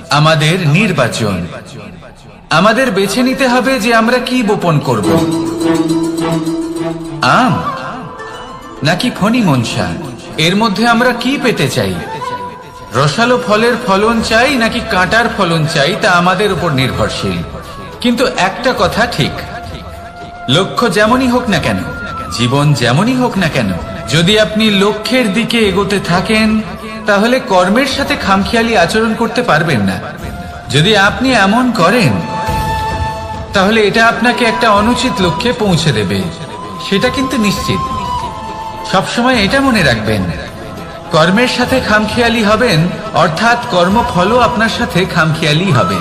A: আমাদের নির্বাচন। আমাদের বেছে নিতে হবে যে আমরা কি বপন করব, আম নাকি ফণি মনসা। এর মধ্যে আমরা কি পেতে চাই, রসালো ফলের ফলন চাই নাকি কাঁটার ফলন চাই, তা আমাদের উপর নির্ভরশীল। কিন্তু একটা কথা ঠিক, লক্ষ্য যেমনই হোক না কেন, জীবন যেমনই হোক না কেন, যদি আপনি লক্ষ্যের দিকে এগোতে থাকেন তাহলে কর্মের সাথে খামখেয়ালি আচরণ করতে পারবেন না। যদি আপনি এমন করেন তাহলে এটা আপনাকে একটা অনুচিত লক্ষ্যে পৌঁছে দেবে, সেটা কিন্তু নিশ্চিত। সবসময় এটা মনে রাখবেন, কর্মের সাথে খামখেয়ালি হবেন অর্থাৎ কর্মফলও আপনার সাথে খামখেয়ালি হবে।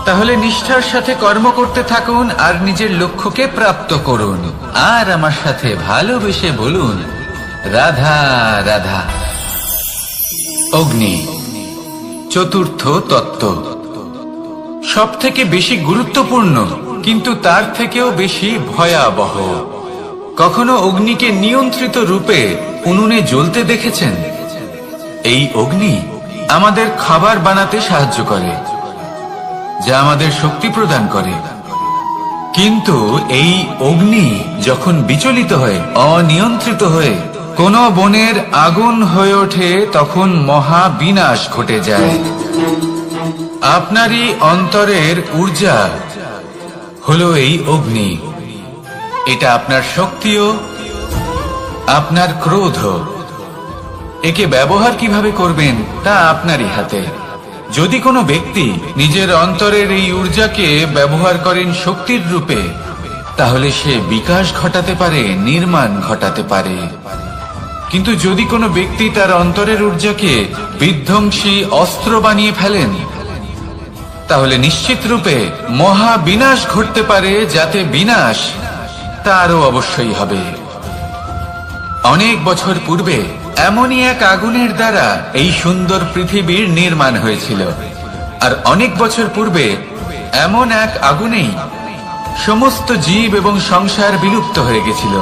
A: তাহলে নিষ্ঠার সাথে কর্ম করতে থাকুন আর নিজের লক্ষ্যকে প্রাপ্ত করুন। আর আমার সাথে ভালোবেসে বলুন, রাধা রাধা। অগ্নি চতুর্থ তত্ত্ব, সব থেকে বেশি গুরুত্বপূর্ণ কিন্তু তার থেকেও বেশি ভয়াবহ। কখনো অগ্নিকে নিয়ন্ত্রিত রূপে উনুনে জ্বলতে দেখেছেন? এই অগ্নি আমাদের খাবার বানাতে সাহায্য করে, যা আমাদের শক্তি প্রদান করে। কিন্তু এই অগ্নি যখন বিচলিত হয়ে, অনিয়ন্ত্রিত হয়ে কোন বনের আগুন হয়ে ওঠে, তখন মহা বিনাশ ঘটে যায়। আপনারই অন্তরের ঊর্জা হলো এই অগ্নি। এটা আপনার শক্তিও, আপনার ক্রোধ। একে ব্যবহার কিভাবে করবেন তা আপনারই হাতে। যদি কোনো ব্যক্তি নিজের অন্তরের এই ঊর্জাকে ব্যবহার করেন শক্তির রূপে, তাহলে সে বিকাশ ঘটাতে পারে, নির্মাণ ঘটাতে পারে। কিন্তু যদি কোনো ব্যক্তি তার অন্তরের ঊর্জাকে বিধ্বংসী অস্ত্র বানিয়ে ফেলেন, তাহলে নিশ্চিত রূপে মহা বিনাশ ঘটতে পারে, যাতে বিনাশ তারও অবশ্যই হবে। অনেক বছর পূর্বে এমনই এক আগুনের দ্বারা এই সুন্দর পৃথিবীর নির্মাণ হয়েছিল। আর অনেক বছর পূর্বে এমন এক আগুনেই সমস্ত জীব এবং সংসার বিলুপ্ত হয়ে গেছিল।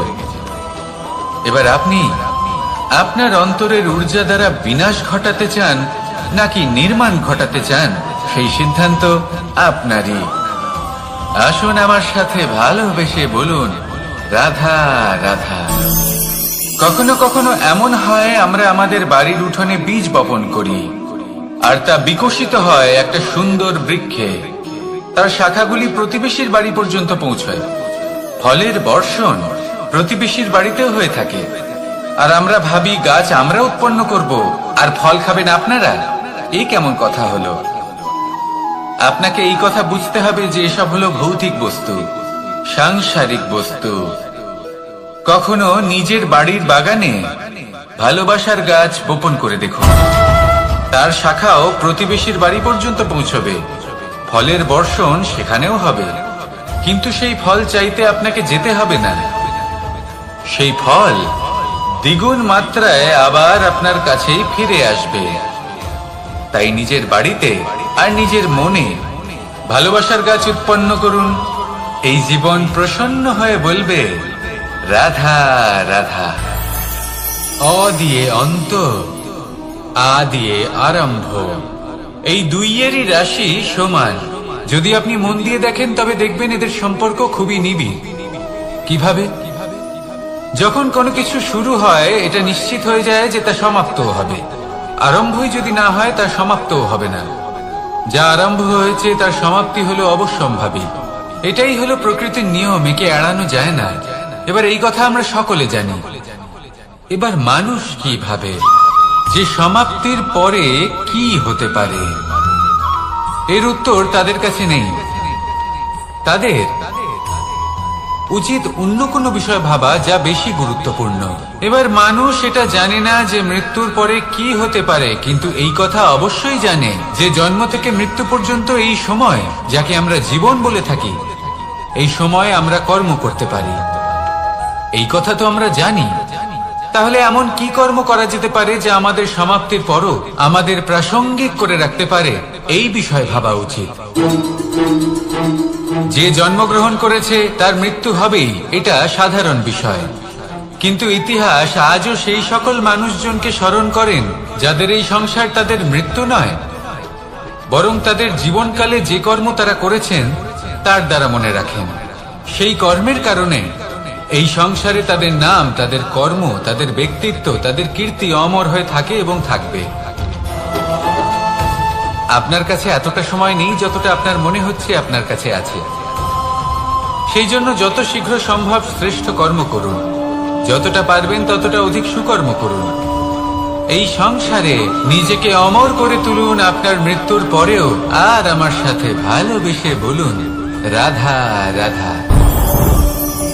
A: এবার আপনি আপনার অন্তরের ঊর্জা দ্বারা বিনাশ ঘটাতে চান নাকি নির্মাণ ঘটাতে চান, সেই সিদ্ধান্ত আপনারই। আসুন আমার সাথে ভালোবেসে বলুন, রাধা রাধা। কখনো কখনো এমন হয়, আমরা আমাদের বাড়ির উঠোনে বীজ বপন করি আর তা বিকশিত হয় একটা সুন্দর বৃক্ষে। তার শাখাগুলি প্রতিবেশীর বাড়ি পর্যন্ত পৌঁছায়। ফলের বর্ষণ প্রতিবেশীর বাড়িতেও হয়ে থাকে। আর আমরা ভাবি গাছ আমরা উৎপন্ন করব আর ফল খাবেন আপনারা। এই কেমন কথা হলো? আপনাকে এই কথা বুঝতে হবে যে এসব হলো ভৌতিক বস্তু, সাংসারিক বস্তু। কখনো নিজের বাড়ির বাগানে ভালোবাসার গাছ বপন করে দেখুন, তার শাখাও প্রতিবেশীর বাড়ি পর্যন্ত পৌঁছবে, ফলের বর্ষণ সেখানেও হবে। কিন্তু সেই ফল চাইতে আপনাকে যেতে হবে না, সেই ফল দ্বিগুণ মাত্রায় আবার আপনার কাছেই ফিরে আসবে। তাই নিজের বাড়িতে আর নিজের মনে ভালোবাসার গাছ উৎপন্ন করুন। এই জীবন প্রসন্ন হয়ে বলবে, রাধা রাধা। অ দিয়ে অন্ত, আ দিয়ে আরম্ভ, এই দুইয়েরই রাশি সমান। যদি আপনি মন দিয়ে দেখেন তবে দেখবেন এদের সম্পর্ক খুবই নিবিড়। কিভাবে? যখন কোনো কিছু শুরু হয় এটা নিশ্চিত হয়ে যায় যে তা সমাপ্তও হবে। আরম্ভই যদি না হয় তা সমাপ্তও হবে না। যা আরম্ভ হয়েছে তার সমাপ্তি হলো অবশ্যম্ভাবী। এটাই হলো প্রকৃতির নিয়ম, একে এড়ানো যায় না। এবার এই কথা আমরা সকলে জানি। এবার মানুষ কি ভাবে যে সমাপ্তির পরে কি হতে পারে, এর উত্তর তাদের কাছে নেই। তাদের উচিত অন্য কোনো বিষয় ভাবা যা বেশি গুরুত্বপূর্ণ। এবার মানুষ এটা জানে না যে মৃত্যুর পরে কি হতে পারে, কিন্তু এই কথা অবশ্যই জানে যে জন্ম থেকে মৃত্যু পর্যন্ত এই সময়, যাকে আমরা জীবন বলে থাকি, এই সময় আমরা কর্ম করতে পারি। এই কথা তো আমরা জানি। তাহলে এমন কি কর্ম করা যেতে পারে যা আমাদের সমাপ্তির পরও আমাদের প্রাসঙ্গিক করে রাখতে পারে, এই বিষয়ে ভাবা উচিত। যে জন্মগ্রহণ করেছে তার মৃত্যু হবেই, এটা সাধারণ বিষয়। কিন্তু ইতিহাস আজও সেই সকল মানুষজনকে স্মরণ করেন যাদের এই সংসার তাদের মৃত্যু নয়, বরং তাদের জীবনকালে যে কর্ম তারা করেছেন তার দ্বারা মনে রাখেন। সেই কর্মের কারণে এই সংসারে তাদের নাম, তাদের কর্ম, তাদের ব্যক্তিত্ব, তাদের কীর্তি অমর হয়ে থাকে এবং থাকবে। আপনার কাছে এতটা সময় নেই যতটা আপনার মনে হচ্ছে আপনার কাছে আছে। সেই জন্য যত শীঘ্র সম্ভব শ্রেষ্ঠ কর্ম করুন, যতটা পারবেন ততটা অধিক সুকর্ম করুন। এই সংসারে নিজেকে অমর করে তুলুন আপনার মৃত্যুর পরেও, আর আমার সাথে ভালোবেসে বলুন রাধা রাধা।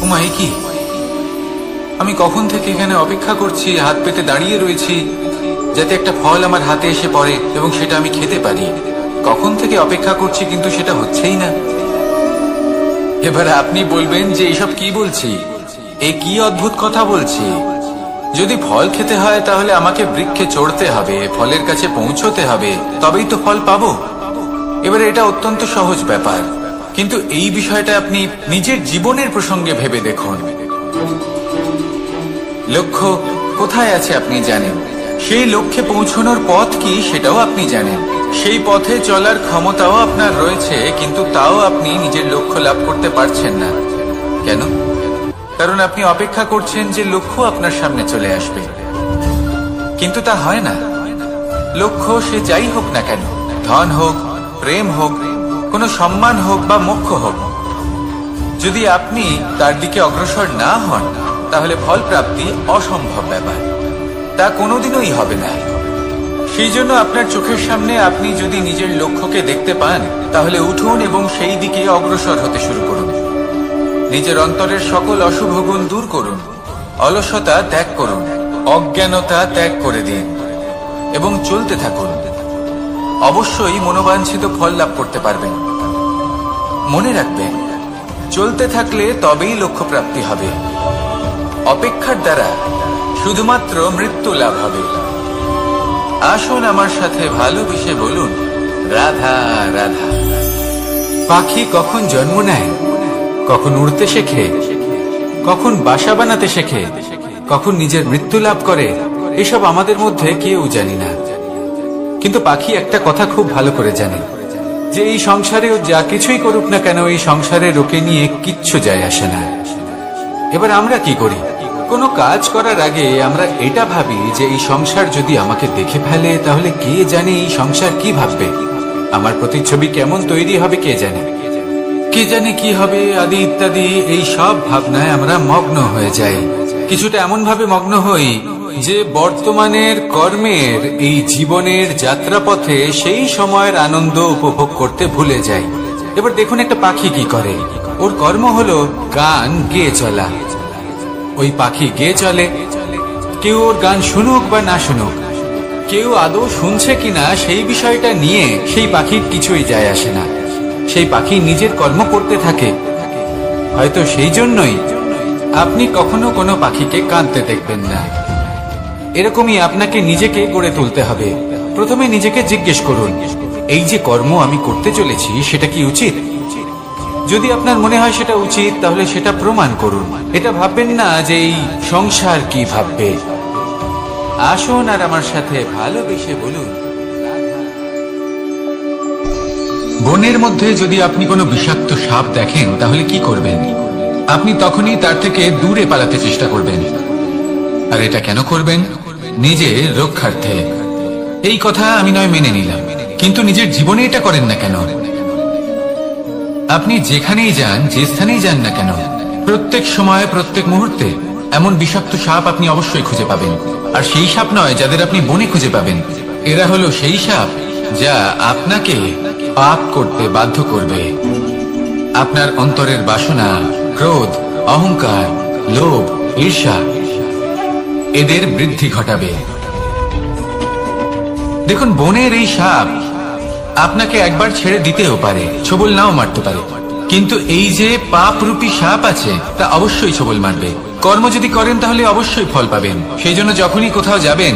A: উমাই কি, আমি কখন থেকে এখানে অপেক্ষা করছি, হাত পেতে দাঁড়িয়ে রয়েছি যাতে একটা ফল আমার হাতে এসে পড়ে এবং সেটা আমি খেতে পারি। কখন থেকে অপেক্ষা করছি, কিন্তু সেটা হচ্ছেই না। এবার আপনি বলবেন যে এইসব কি বলছি, এ কি অদ্ভুত কথা বলছি। যদি ফল খেতে হয় তাহলে আমাকে বৃক্ষে চড়তে হবে, ফলের কাছে পৌঁছতে হবে, তবেই তো ফল পাবো। এবারে এটা অত্যন্ত সহজ ব্যাপার, কিন্তু এই বিষয়টা আপনি নিজের জীবনের প্রসঙ্গে ভেবে দেখুন। লক্ষ্য কোথায় আছে আপনি জানেন, সেই লক্ষ্যে পৌঁছানোর পথ কি সেটাও আপনি জানেন, সেই পথে চলার ক্ষমতাও আপনার রয়েছে, কিন্তু তাও আপনি নিজের লক্ষ্য লাভ করতে পারছেন না। কেন? কারণ আপনি অপেক্ষা করছেন যে লক্ষ্য আপনার সামনে চলে আসবে, কিন্তু তা হয় না। লক্ষ্য সে যাই হোক না কেন, ধন হোক, প্রেম হোক, কোনো সম্মান হোক বা মোক্ষ হোক, যদি আপনি তার দিকে অগ্রসর না হন তাহলে ফল প্রাপ্তি অসম্ভব ব্যাপার, তা কোনোদিনই হবে না। সেই জন্য আপনার চোখের সামনে আপনি যদি নিজের লক্ষ্যকে দেখতে পান তাহলে উঠুন এবং সেই দিকে অগ্রসর হতে শুরু করুন। নিজের অন্তরের সকল অশুভ গুণ দূর করুন, অলসতা ত্যাগ করুন, অজ্ঞানতা ত্যাগ করে দিন এবং চলতে থাকুন। অবশ্যই মনোবাঞ্ছিত ফল লাভ করতে পারবেন। মনে রাখবেন, চলতে থাকলে তবেই লক্ষ্য প্রাপ্তি হবে। অপেক্ষার দ্বারা শুধুমাত্র মৃত্যু লাভ হবে। আসুন আমার সাথে ভালোবেসে বলুন রাধা রাধা। পাখি কখন জন্ম নেয়, কখন উড়তে শেখে, কখন বাসা বানাতে শেখে, কখন নিজের মৃত্যু লাভ করে, এসব আমাদের মধ্যে কেউ জানি না। কিন্তু পাখি একটা কথা খুব ভালো করে জানে, যে এই সংসারে ও যা কিছুই করুক না কেন, এই সংসারের ওকে নিয়ে কিচ্ছু যায় আসে না। এবার আমরা কি করি? কোনো কাজ করার আগে আমরা এটা ভাবি যে এই সংসার যদি আমাকে দেখে ফেলে তাহলে কে জানে এই সংসার কি ভাববে, আমার প্রতিচ্ছবি কেমন তৈরি হবে কে জানে, কে জানে কি হবে আদি ইত্যাদি। এই সব ভাবনায় আমরা মগ্ন হয়ে যাই। কিছুটা এমন ভাবে মগ্ন হই যে বর্তমানের কর্মের এই জীবনের যাত্রাপথে সেই সময়ের আনন্দ উপভোগ করতে ভুলে যাই। এবার দেখুন একটা পাখি কি করে, ওর কর্ম হলো গান গেয়ে চলা। ওই পাখি গেয়ে চলে, কেউ ওর গান শুনুক বা না শুনুক, কেউ আদৌ শুনছে কিনা সেই বিষয়টা নিয়ে সেই পাখির কিছুই যায় আসে না। সেই পাখি নিজের কর্ম করতে থাকে। হয়তো সেই জন্যই আপনি কখনো কোনো পাখিকে কাঁদতে দেখবেন না। এরকমই আপনাকে নিজেকে গড়ে তুলতে হবে। প্রথমে নিজেকে জিজ্ঞেস করুন, এই যে কর্ম আমি করতে চলেছি সেটা কি উচিত? যদি আপনার মনে হয় সেটা উচিত তাহলে সেটা প্রমাণ করুন। এটা ভাববেন না যে এই সংসার কি ভাববে। আসুন আর আমার সাথে ভালোবেসে বলুন। বনের মধ্যে যদি আপনি কোনো বিষাক্ত সাপ দেখেন তাহলে কি করবেন? আপনি তখনই তার থেকে দূরে পালাতে চেষ্টা করবেন। আর এটা কেন করবেন? নিজের রক্ষার্থে। এই কথা আমি নয় মেনে নিলাম, কিন্তু নিজের জীবনে এটা করেন না কেন? আপনি যেখানেই যান, যে স্থানেই যান না কেন, প্রত্যেক সময় প্রত্যেক মুহূর্তে এমন বিষাক্ত সাপ আপনি অবশ্যই খুঁজে পাবেন। আর সেই সাপ নয় যাদের আপনি বনে খুঁজে পাবেন, এরা হলো সেই সাপ যা আপনাকে পাপ করতে বাধ্য করবে। আপনার অন্তরের বাসনা, ক্রোধ, অহংকার, লোভ, ঈর্ষা এদের বৃদ্ধি ঘটাবে। দেখুন, বনের এই সাপ আপনাকে একবার ছেড়ে দিতেও পারে, ছোবল নাও মারতে পারে, কিন্তু এই যে পাপরূপী সাপ আছে তা অবশ্যই ছোবল মারবে। কর্ম যদি করেন তাহলে অবশ্যই ফল পাবেন। সেই জন্য যখনই কোথাও যাবেন,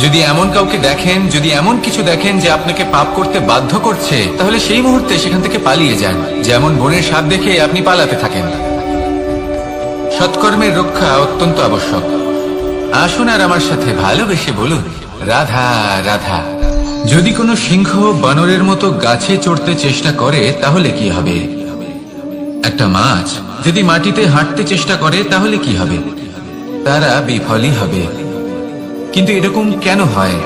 A: যদি এমন কাউকে দেখেন, যদি এমন কিছু দেখেন যে আপনাকে পাপ করতে বাধ্য করছে, তাহলে সেই মুহূর্তে সেখান থেকে পালিয়ে যান। যেমন বনের সাপ দেখে আপনি পালাতে থাকেন। সৎকর্মের রক্ষা অত্যন্ত আবশ্যক। আসুন আর আমার সাথে ভালোবেসে বলুন, রাধা রাধা। যদি কোনো সিংহ বানরের মতো গাছে চড়তে চেষ্টা করে তাহলে কি হবে? একটা মাছ যদি মাটিতে হাঁটতে চেষ্টা করে তাহলে কি হবে? তারা বিফলই হবে। কিন্তু এরকম কেন হয়?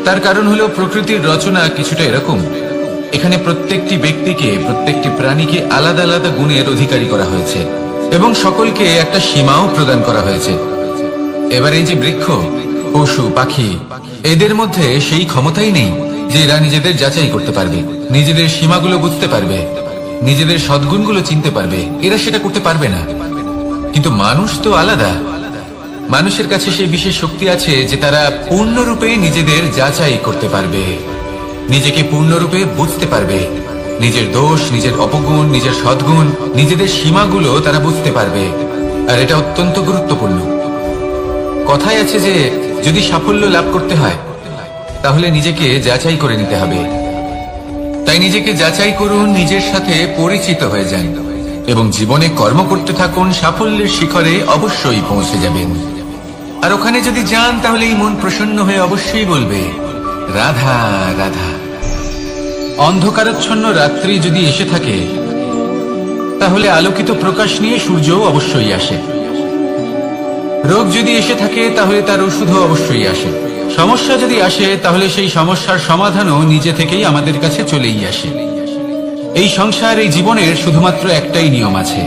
A: তার কারণ হলো প্রকৃতির রচনা কিছুটা এরকম। এখানে প্রত্যেকটি ব্যক্তিকে, প্রত্যেকটি প্রাণীকে আলাদা আলাদা গুণের অধিকারী করা হয়েছে এবং সকলকে একটা সীমাও প্রদান করা হয়েছে। এবার এই যে বৃক্ষ, পশু, পাখি, এদের মধ্যে সেই ক্ষমতাই নেই যে এরা নিজেদের যাচাই করতে পারবে, নিজেদের সীমাগুলো বুঝতে পারবে, নিজেদের সদ্গুণগুলো চিনতে পারবে। এরা সেটা করতে পারবে না। কিন্তু মানুষ তো আলাদা। মানুষের কাছে সেই বিশেষ শক্তি আছে যে তারা পূর্ণরূপে নিজেদের যাচাই করতে পারবে, নিজেকে পূর্ণরূপে বুঝতে পারবে, নিজের দোষ, নিজের অপগুণ, নিজের সদ্গুণ, নিজেদের সীমাগুলো তারা বুঝতে পারবে। আর এটা অত্যন্ত গুরুত্বপূর্ণ। কথায় আছে যে যদি সাফল্য লাভ করতে হয় তাহলে নিজেকে যাচাই করে নিতে হবে। তাই নিজেকে যাচাই করুন, নিজের সাথে পরিচিত হয়ে যান এবং জীবনে কর্ম করতে থাকুন। সাফল্যের শিখরে অবশ্যই পৌঁছে যাবেন। আর ওখানে যদি যান তাহলে এই মন প্রসন্ন হয়ে অবশ্যই বলবে, রাধা রাধা। অন্ধকারাচ্ছন্ন রাত্রি যদি এসে থাকে তাহলে আলোকিত প্রকাশ নিয়ে সূর্যও অবশ্যই আসে। রোগ যদি এসে থাকে তাহলে তার ওষুধও অবশ্যই আসে। সমস্যা যদি আসে তাহলে সেই সমস্যার সমাধানও নিজে থেকেই আমাদের কাছে চলেই আসে। এই সংসার, এই জীবনের শুধুমাত্র একটাই নিয়ম আছে,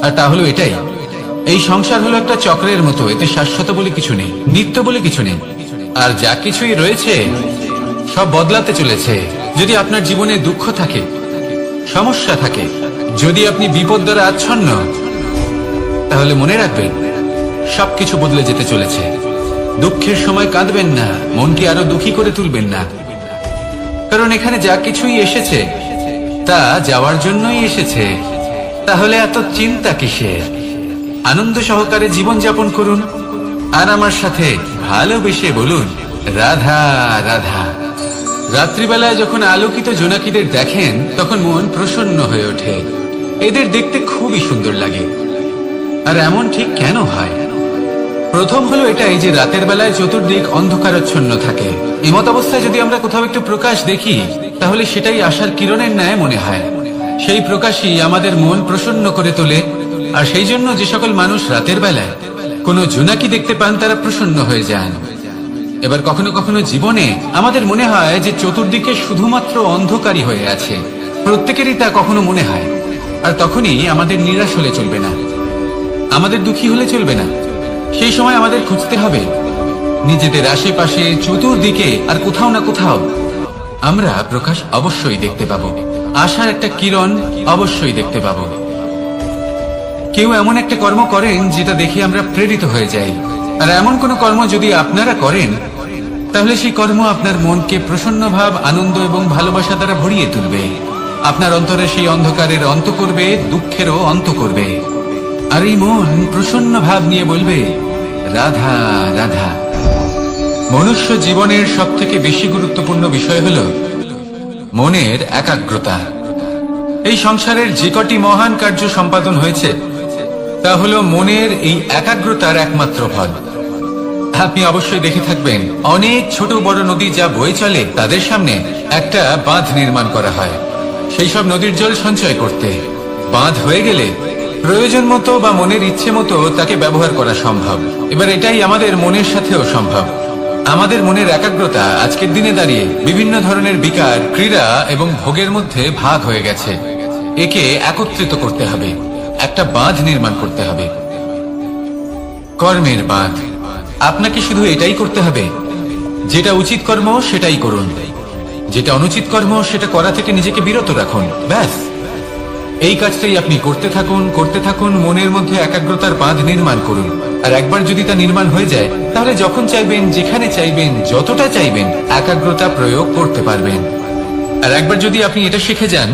A: আর তা হলো এটাই, এই সংসার হলো একটা চক্রের মতো। এতে শাশ্বত বলে কিছু নেই, নিত্য বলে কিছু নেই। আর যা কিছুই রয়েছে সব বদলাতে চলেছে। যদি আপনার জীবনে দুঃখ থাকে, সমস্যা থাকে, যদি আপনি বিপদ দ্বারা আচ্ছন্ন, তাহলে মনে রাখবেন সবকিছু বদলে যেতে চলেছে। দুঃখের সময় কাঁদবেন না, মনকে আরো দুঃখী করে তুলবেন না, কারণ এখানে যা কিছুই এসেছে তা যাওয়ার জন্যই এসেছে। তাহলে এত চিন্তা কিসের? আনন্দ সহকারে জীবন যাপন করুন আর আমার সাথে ভালোবেসে বলুন, রাধা রাধা। রাত্রিবেলায় যখন আলোকিত জোনাকিদের দেখেন তখন মন প্রসন্ন হয়ে ওঠে। এদের দেখতে খুবই সুন্দর লাগে। আর এমন ঠিক কেন হয়? প্রথম হলো এটাই যে রাতের বেলায় চতুর্দিক অন্ধকারাচ্ছন্ন থাকে। এমত অবস্থায় যদি আমরা কোথাও একটু প্রকাশ দেখি তাহলে সেটাই আশার কিরণের ন্যায় মনে হয়। সেই প্রকাশই আমাদের মন প্রসন্ন করে তোলে। আর সেই জন্য যে সকল মানুষ রাতের বেলায় কোনো জোনাকি দেখতে পান তারা প্রসন্ন হয়ে যান। এবার কখনো কখনো জীবনে আমাদের মনে হয় যে চতুর্দিকে শুধুমাত্র অন্ধকারই হয়ে আছে। প্রত্যেকেরই তা কখনো মনে হয়। আর তখনই আমাদের নিরাশ হলে চলবে না, আমাদের দুঃখী হলে চলবে না। সেই সময় আমাদের খুঁজতে হবে নিজেদের আশেপাশে, চতুর্দিকে, আর কোথাও না কোথাও আমরা প্রকাশ অবশ্যই দেখতে পাবো। আশার একটা কিরণ অবশ্যই দেখতে পাবো। কেউ এমন একটা কর্ম করেন যেটা দেখে আমরা প্রেরিত হয়ে যাই। আর এমন কোন কর্ম যদি আপনারা করেন তাহলে সেই কর্ম আপনার মনকে প্রসন্ন ভাব, আনন্দ এবং ভালোবাসা দ্বারা ভরিয়ে তুলবে। আপনার অন্তরে সেই অন্ধকারের অন্ত করবে, দুঃখেরও অন্ত করবে। আর এই মন প্রসন্ন ভাব নিয়ে বলবে, রাধা রাধা। মনুষ্য জীবনের সব থেকে বেশি গুরুত্বপূর্ণ বিষয় হল মনের একাগ্রতা। এই সংসারের যে কটি মহান কার্য সম্পাদন হয়েছে তা হলো মনের এই একাগ্রতার একমাত্র ফল। আপনি অবশ্যই দেখে থাকবেন অনেক ছোট বড় নদী যা বয়ে চলে তাদের সামনে একটা বাঁধ নির্মাণ করা হয় সেই সব নদীর জল সঞ্চয় করতে। বাঁধ হয়ে গেলে প্রয়োজন মতো বা মনের ইচ্ছে মতো তাকে ব্যবহার করা সম্ভব। এবার এটাই আমাদের মনের সাথেও সম্ভব। আমাদের মনের একাগ্রতা আজকের দিনে দাঁড়িয়ে বিভিন্ন ধরনের বিকার, ক্রীড়া এবং ভোগের মধ্যে ভাগ হয়ে গেছে। একে একত্রিত করতে হবে, একটা বাঁধ নির্মাণ করতে হবে, কর্মের বাঁধ। আপনাকে শুধু এটাই করতে হবে, যেটা উচিত কর্ম সেটাই করুন, যেটা অনুচিত কর্ম সেটা করা থেকে নিজেকে বিরত রাখুন। ব্যাস, এই কাজটাই আপনি করতে থাকুন, করতে থাকুন। মনের মধ্যে একাগ্রতার বাঁধ নির্মাণ করুন। আর একবার যদি তা নির্মাণ হয়ে যায় তাহলে যখন চাইবেন, যেখানে চাইবেন, যতটা চাইবেন একাগ্রতা প্রয়োগ করতে পারবেন। আর একবার যদি আপনি এটা শিখে যান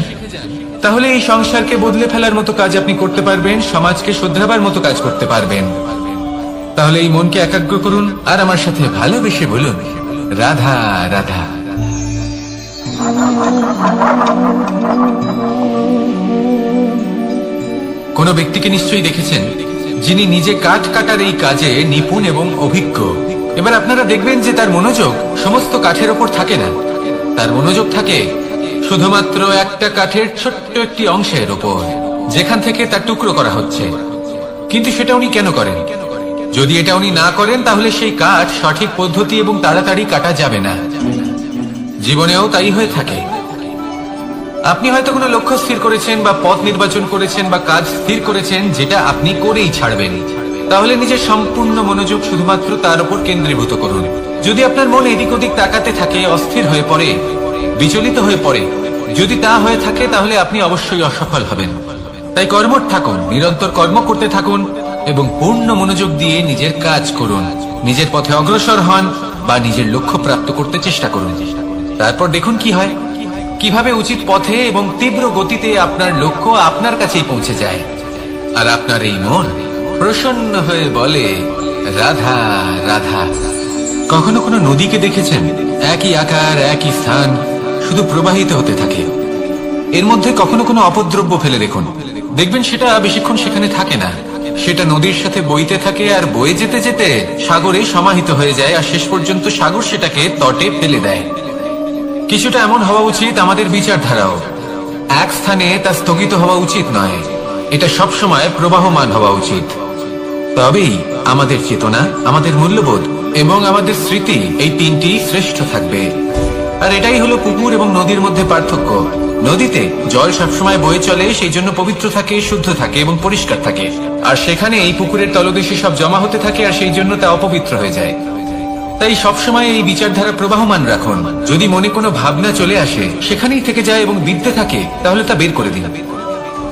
A: তাহলে এই সংসারকে বদলে ফেলার মতো কাজ আপনি করতে পারবেন, সমাজকে শোধরাবার মতো কাজ করতে পারবেন। তাহলে এই মনকে একাগ্র করুন আর আমার সাথে ভালোবেসে বলুন, রাধা রাধা। কোন ব্যক্তিকে নিশ্চয়ই দেখেছেন যিনি নিজে কাঠ কাটার এই কাজে নিপুণ এবং অভিজ্ঞ। এবার আপনারা দেখবেন যে তার মনোযোগ সমস্ত কাঠের ওপর থাকে না, তার মনোযোগ থাকে শুধুমাত্র একটা কাঠের ছোট্ট একটি অংশের ওপর, যেখান থেকে তার টুকরো করা হচ্ছে। কিন্তু সেটা উনি কেন করেন? যদি এটা উনি না করেন তাহলে সেই কাঠ সঠিক পদ্ধতি এবং তাড়াতাড়ি কাটা যাবে না। জীবনেও তাই হয়ে থাকে। আপনি হয়তো কোনো লক্ষ্য স্থির করেছেন বা পথ নির্বাচন করেছেন বা কাজ স্থির করেছেন যেটা আপনি করেই ছাড়বেন। তাহলে নিজের সম্পূর্ণ মনোযোগ শুধুমাত্র তার উপর কেন্দ্রীভূত করুন। যদি আপনার মন এদিক ওদিক তাকাতে থাকে, অস্থির হয়ে পড়ে, বিচলিত হয়ে পড়ে, যদি তা হয়ে থাকে তাহলে আপনি অবশ্যই অসফল হবেন। তাই কর্মঠ থাকুন, নিরন্তর কর্ম করতে থাকুন এবং পূর্ণ মনোযোগ দিয়ে নিজের কাজ করুন। নিজের পথে অগ্রসর হন বা নিজের লক্ষ্য প্রাপ্ত করতে চেষ্টা করুন। তারপর দেখুন কি হয়, কিভাবে উচিত পথে এবং তীব্র গতিতে আপনার লক্ষ্য আপনার কাছেই পৌঁছে যায়। আর আপনার এই মন প্রসন্ন হয়ে বলে, রাধা রাধা। কখনো কোনো নদীকে দেখেছেন? একই আকার, একই স্থান, শুধু প্রবাহিত হতে থাকে। এর মধ্যে কখনো কোনো অপদ্রব্য ফেলে দেখুন, দেখবেন সেটা বেশিক্ষণ সেখানে থাকে না। সেটা নদীর সাথে বইতে থাকে আর বয়ে যেতে যেতে সাগরে সমাহিত হয়ে যায়, আর শেষ পর্যন্ত সাগর সেটাকে তটে ফেলে দেয়। কিছুটা এমন হওয়া উচিত আমাদের বিচারধারাও। এক স্থানে তা স্থগিত হওয়া উচিত নয়, এটা সবসময় প্রবাহমান হওয়া উচিত। তবেই আমাদের চেতনা, আমাদের মূল্যবোধ এবং আমাদের স্মৃতি, এই তিনটি শ্রেষ্ঠ থাকবে। আর এটাই হলো পুকুর এবং নদীর মধ্যে পার্থক্য। নদীতে জল সবসময় বয়ে চলে, সেই জন্য পবিত্র থাকে, শুদ্ধ থাকে এবং পরিষ্কার থাকে। আর সেখানে এই পুকুরের তলদেশে সব জমা হতে থাকে, আর সেই জন্য তা অপবিত্র হয়ে যায়। তাই সবসময় এই বিচারধারা প্রবাহমান রাখুন। যদি মনে কোনো ভাবনা চলে আসে, সেখানেই থেকে যায় এবং বিদ্যে থাকে, তাহলে তা বের করে দিন,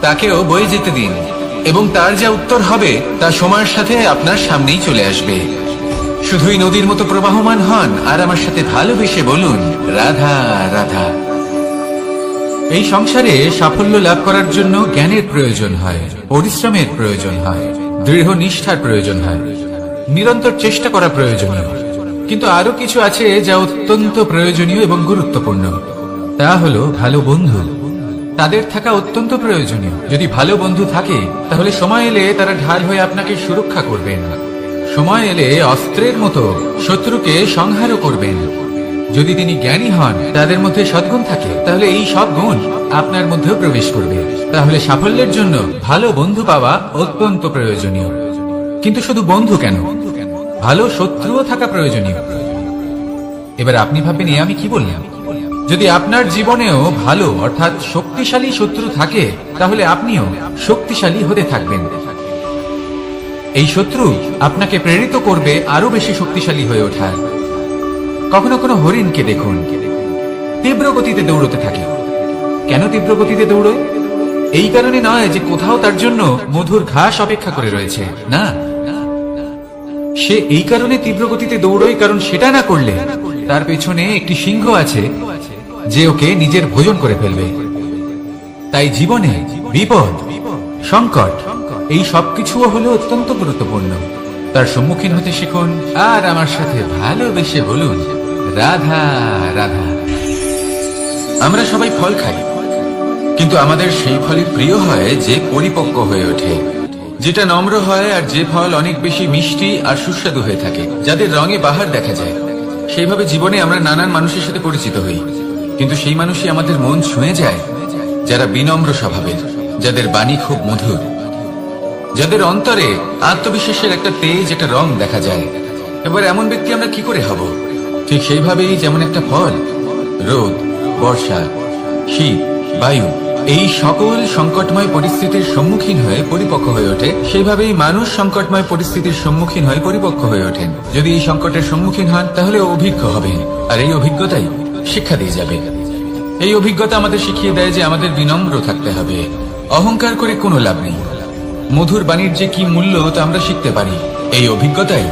A: তাকেও বয়ে যেতে দিন, এবং তার যা উত্তর হবে তা সময়ের সাথে আপনার সামনেই চলে আসবে। শুধুই নদীর মতো প্রবাহমান হন আর আমার সাথে ভালোবেসে বলুন, রাধা রাধা। এই সংসারে সাফল্য লাভ করার জন্য জ্ঞানের প্রয়োজন হয়, পরিশ্রমের প্রয়োজন হয়, দৃঢ় নিষ্ঠার প্রয়োজন হয়, নিরন্তর চেষ্টা করা প্রয়োজনীয়। কিন্তু আরো কিছু আছে যা অত্যন্ত প্রয়োজনীয় এবং গুরুত্বপূর্ণ। তা হলো ভালো বন্ধু। তাদের থাকা অত্যন্ত প্রয়োজনীয়। যদি ভালো বন্ধু থাকে তাহলে সময় এলে তারা ঢাল হয়ে আপনাকে সুরক্ষা করবেন। সময় এলে অস্ত্রের মতো শত্রুকে সংহারও করবেন। যদি তিনি জ্ঞানী হন, তাদের মধ্যে সদ্গুণ থাকে, তাহলে এই সদ্গুণ আপনার মধ্যেও প্রবেশ করবে। তাহলে সাফল্যের জন্য ভালো বন্ধু পাওয়া অত্যন্ত প্রয়োজনীয়। কিন্তু শুধু বন্ধু কেন, ভালো শত্রুও থাকা প্রয়োজনীয়। এবার আপনি ভাববেন, আমি কি বললাম? যদি আপনার জীবনেও ভালো অর্থাৎ শক্তিশালী শত্রু থাকে, তাহলে আপনিও শক্তিশালী হতে থাকবেন। এই শত্রু আপনাকে প্রেরিত করবে আরো বেশি শক্তিশালী হয়ে ওঠার। কখনো কোনো হরিণকে দেখুন, তীব্র গতিতে দৌড়তে থাকে। কেন তীব্র গতিতে দৌড়য়? এই কারণে নয় যে কোথাও তার জন্য মধুর ঘাস অপেক্ষা করে রয়েছে, না। সে এই কারণে তীব্র গতিতে দৌড়য় কারণ সেটা না করলে তার পেছনে একটি সিংহ আছে যে ওকে নিজের ভোজন করে ফেলবে। তাই জীবনে বিপদ, সংকট, এই সবকিছুও হলো অত্যন্ত গুরুত্বপূর্ণ। তার সম্মুখীন হতে শিখুন আর আমার সাথে ভালোবেসে বলুন, রাধা রাধা। আমরা সবাই ফল খাই, কিন্তু আমাদের সেই ফলই প্রিয় হয় যে পরিপক্ক হয়ে ওঠে, যেটা নম্র হয়, আর যে ফল অনেক বেশি মিষ্টি আর সুস্বাদু হয়ে থাকে, যাদের রঙে বাহার দেখা যায়। সেইভাবে জীবনে আমরা নানান মানুষের সাথে পরিচিত হই, কিন্তু সেই মানুষই আমাদের মন ছুঁয়ে যায় যারা বিনম্র স্বভাবের, যাদের বাণী খুব মধুর, যাদের অন্তরে আত্মবিশ্বাসের একটা তেজ, একটা রং দেখা যায়। এবার এমন ব্যক্তি আমরা কি করে হব? ঠিক সেইভাবেই যেমন একটা ফল রোদ, বর্ষা, শীত, বায়ু, এই সকল সংকটময় পরিস্থিতির সম্মুখীন হয়ে পরিপক্ক হয়ে ওঠে, সেইভাবেই মানুষ সংকটময় পরিস্থিতির সম্মুখীন হয়ে পরিপক্ক হয়ে ওঠেন। যদি এই সংকটের সম্মুখীন হন তাহলে অভিজ্ঞ হবেন, আর এই অভিজ্ঞতাই শিক্ষা দিয়ে যাবে। এই অভিজ্ঞতা আমাদের শিখিয়ে দেয় যে আমাদের বিনম্র থাকতে হবে। অহংকার করে কোনো লাভ নেই। মধুর বাণীর যে কি মূল্য তা আমরা শিখতে পারি। এই অভিজ্ঞতাই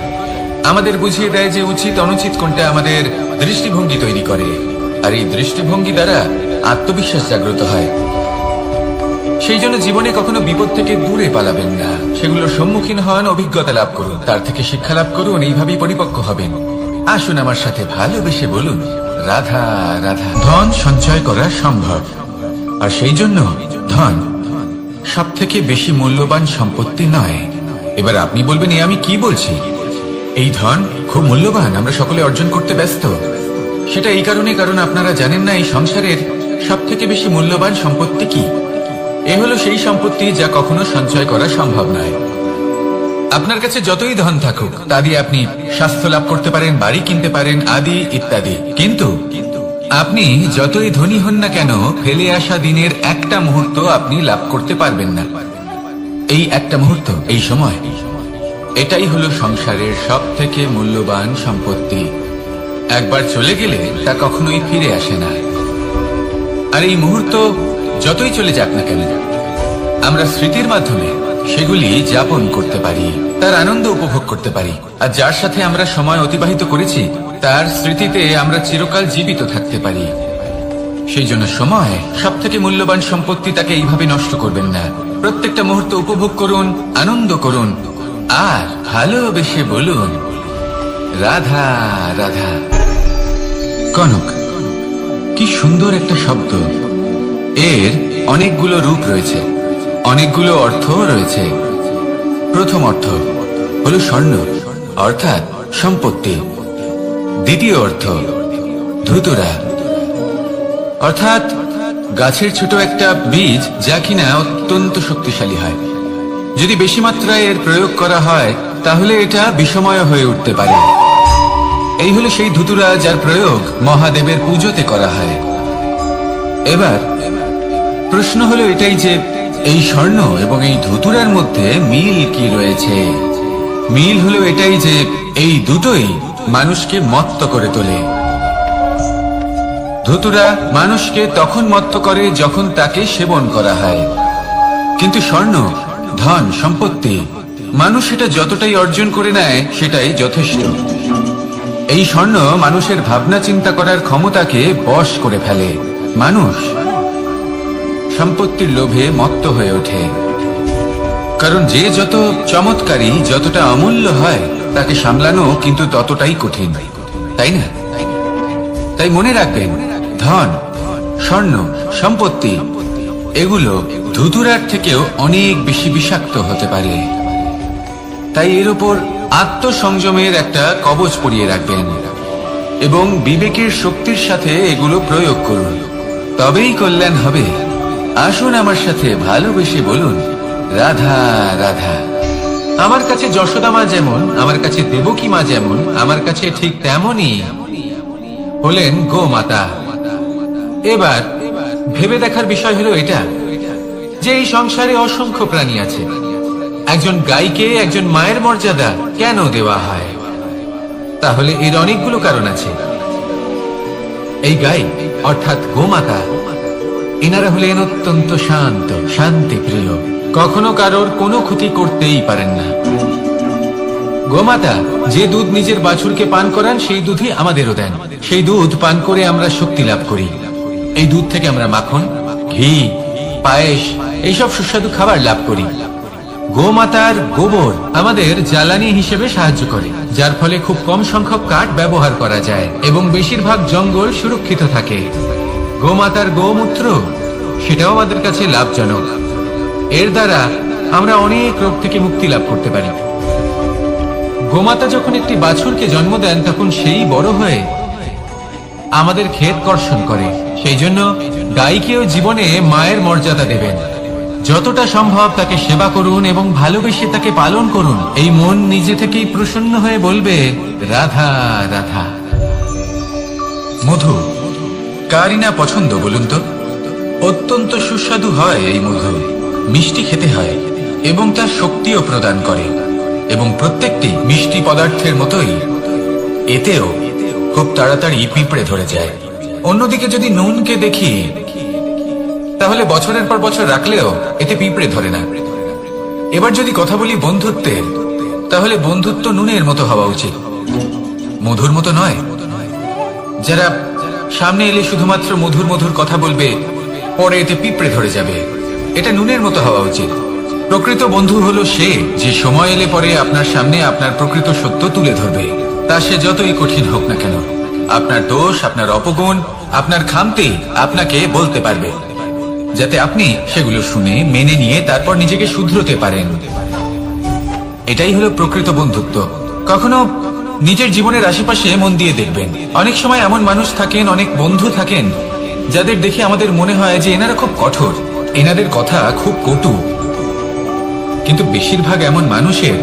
A: আমাদের বুঝিয়ে দেয় যে উচিত অনুচিত কোনটা, আমাদের দৃষ্টিভঙ্গি তৈরি করে, আর এই দৃষ্টিভঙ্গি দ্বারা আত্মবিশ্বাস জাগ্রত হয়। সেই জন্য জীবনে কখনো বিপদ থেকে দূরে পালাবেন না, সেগুলোর সম্মুখীন হন, অভিজ্ঞতা লাভ করুন, তার থেকে শিক্ষা লাভ করুন, এইভাবেই পরিপক্ক হবেন। আসুন আমার সাথে ভালোবেসে বলুন, রাধা রাধা। ধন সঞ্চয় করা সম্ভব, আর সেই জন্য ধন সব থেকে বেশি মূল্যবান সম্পত্তি নয়। এবার আপনি বলবেন এ আমি কি বলছি? এই ধন খুব মূল্যবান, আমরা সকলে অর্জন করতে ব্যস্ত। সেটা এই কারণে, কারণ আপনারা জানেন না এই সংসারের সব থেকে বেশি মূল্যবান সম্পত্তি কি। এ হলো সেই সম্পত্তি যা কখনো সঞ্চয় করা সম্ভব নয়। আপনার কাছে যতই ধন থাকুক তা দিয়ে আপনি স্বাস্থ্য লাভ করতে পারেন, বাড়ি কিনতে পারেন, আদি ইত্যাদি, কিন্তু আপনি যতই ধনী হন না কেন ফেলে আসা দিনের একটা মুহূর্ত আপনি লাভ করতে পারবেন না। এই একটা মুহূর্ত, এই সময়, এটাই হলো সংসারের সব থেকে মূল্যবান সম্পত্তি। একবার চলে গেলে তা কখনোই ফিরে আসে না। আর এই মুহূর্ত যতই চলে যাক না কেন, আমরা স্মৃতির মাধ্যমে সেগুলি যাপন করতে পারি, তার আনন্দ উপভোগ করতে পারি। আর যার সাথে আমরা সময় অতিবাহিত করেছি তার স্মৃতিতে আমরা চিরকাল জীবিত থাকতে পারি। সেই জন্য সময় সব থেকে মূল্যবান সম্পত্তি, তাকে এইভাবে নষ্ট করবেন না। প্রত্যেকটা মুহূর্ত উপভোগ করুন, আনন্দ করুন, আর ভালোবেসে বলুন রাধা রাধা। কনক, কি সুন্দর একটা শব্দ। এর অনেকগুলো রূপ রয়েছে, অনেকগুলো অর্থ রয়েছে। প্রথম অর্থ হলো স্বর্ণ, অর্থাৎ সম্পত্তি। দ্বিতীয় অর্থ ধুতুরা, অর্থাৎ গাছের ছোট একটা বীজ যা কিনা অত্যন্ত শক্তিশালী হয়। যদি বেশি মাত্রায় এর প্রয়োগ করা হয় তাহলে এটা বিষময় হয়ে উঠতে পারে। এই হলো সেই ধুতুরা যার প্রয়োগ মহাদেবের পুজোতে করা হয়। এবার প্রশ্ন হলো এটাই যে এই স্বর্ণ এবং এই ধুতুরার মধ্যে মিল কি রয়েছে। মিল হলো এটাই যে এই দুটোই মানুষকে মত্ত করে তোলে। ধুতুরা মানুষকে তখন মত্ত করে যখন তাকে সেবন করা হয়, কিন্তু স্বর্ণ, ধন, সম্পত্তি, মানুষ এটা যতটাই অর্জন করে নেয় সেটাই যথেষ্ট। এই স্বর্ণ মানুষের ভাবনা চিন্তা করার ক্ষমতাকে বশ করে ফেলে। মানুষ সম্পত্তির লোভে মত্ত হয়ে ওঠে, কারণ যে যত চমৎকারী, যতটা অমূল্য হয় তাকে সামলানো কিন্তু ততটাই কঠিন, তাই না? তাই মনে রাখবেন, ধন, স্বর্ণ, সম্পত্তি এগুলো ধুতুরার থেকেও অনেক বেশি বিষাক্ত হতে পারে। তাই এর উপর আত্মসংযমের একটা কবচ পরিয়ে রাখবেন এবং বিবেকের শক্তির সাথে এগুলো প্রয়োগ করুন, তবেই কল্যাণ হবে। আসুন আমার সাথে ভালোবেসে বলুন রাধা রাধা। আমার কাছে যশোদা মা যেমন, আমার কাছে দেবকী মা যেমন, আমার কাছে ঠিক তেমনই হলেন গোমাতা। এবার ভেবে দেখার বিষয় হলো এটা যে এই সংসারে অসংখ্য প্রাণী আছে, একজন গাইকে একজন মায়ের মর্যাদা কেন দেওয়া হয়? তাহলে এর অনেকগুলো কারণ আছে। এই গাই অর্থাৎ গোমাতা, এনারা হলেন অত্যন্ত শান্ত, শান্তি প্রিয়, কখনো কারোর কোনো ক্ষতি করতেই পারেন না। গোমাতা যে দুধ নিজের বাছুরকে পান করান সেই দুধই আমাদেরও দেন। সেই দুধ পান করে আমরা শক্তি লাভ করি। এই দুধ থেকে আমরা মাখন, ঘি, পায়েস, এইসব সুস্বাদু খাবার লাভ করি। গোমাতার গোবর আমাদের জ্বালানি হিসেবে সাহায্য করে, যার ফলে খুব কম সংখ্যক কাঠ ব্যবহার করা যায় এবং বেশিরভাগ জঙ্গল সুরক্ষিত থাকে। গোমাতার গোমূত্র সেটাও আমাদের কাছে লাভজনক। এর দ্বারা আমরা অনেক রোগ থেকে মুক্তি লাভ করতে পারি। গোমাতা যখন একটি বাছুরকে জন্ম দেন তখন সেই বড় হয়ে আমাদের ক্ষেত কর্ষণ করে। সেই জন্য গাইকেও জীবনে মায়ের মর্যাদা দেবেন। যতটা সম্ভব তাকে সেবা করুন এবং ভালোবেসে তাকে পালন করুন। এই মন নিজে থেকেই প্রসন্ন হয়ে বলবে রাধা রাধা। মধু কারই না পছন্দ বলুন তো? অত্যন্ত সুস্বাদু হয় এই মধু, মিষ্টি খেতে হয় এবং তা শক্তিও প্রদান করে। এবং প্রত্যেকটি মিষ্টি পদার্থের মতোই এতেও খুব তাড়াতাড়ি পিঁপড়ে ধরে যায়। অন্যদিকে যদি নুনকে দেখি তাহলে বছরের পর বছর রাখলেও এতে পিঁপড়ে ধরে না। এবার যদি কথা বলি বন্ধুত্বের, তাহলে বন্ধুত্ব নুনের মতো হওয়া উচিত, মধুর মতো নয়। যারা সামনে এলে শুধুমাত্র মধুর মধুর কথা বলবে, পরে এতে পিঁপড়ে ধরে যাবে, এটা নুনের মতো হওয়া উচিত। প্রকৃত বন্ধু হলো সে যে সময় এলে পরে আপনার সামনে আপনার প্রকৃত সত্য তুলে ধরবে, তা সে যতই কঠিন হোক না কেন। আপনার দোষ, আপনার অপগুণ, আপনার খামতি আপনাকে বলতে পারবে, যাতে আপনি সেগুলো শুনে মেনে নিয়ে তারপর নিজেকে শুধরোতে পারেন। এটাই হলো প্রকৃত বন্ধুত্ব। কখনো নিজের জীবনের আশেপাশে মন দিয়ে দেখবেন, অনেক সময় এমন মানুষ থাকেন, অনেক বন্ধু থাকেন যাদের দেখে আমাদের মনে হয় যে এনারা খুব কঠোর, এনাদের কথা খুব কটু। কিন্তু বেশিরভাগ এমন মানুষের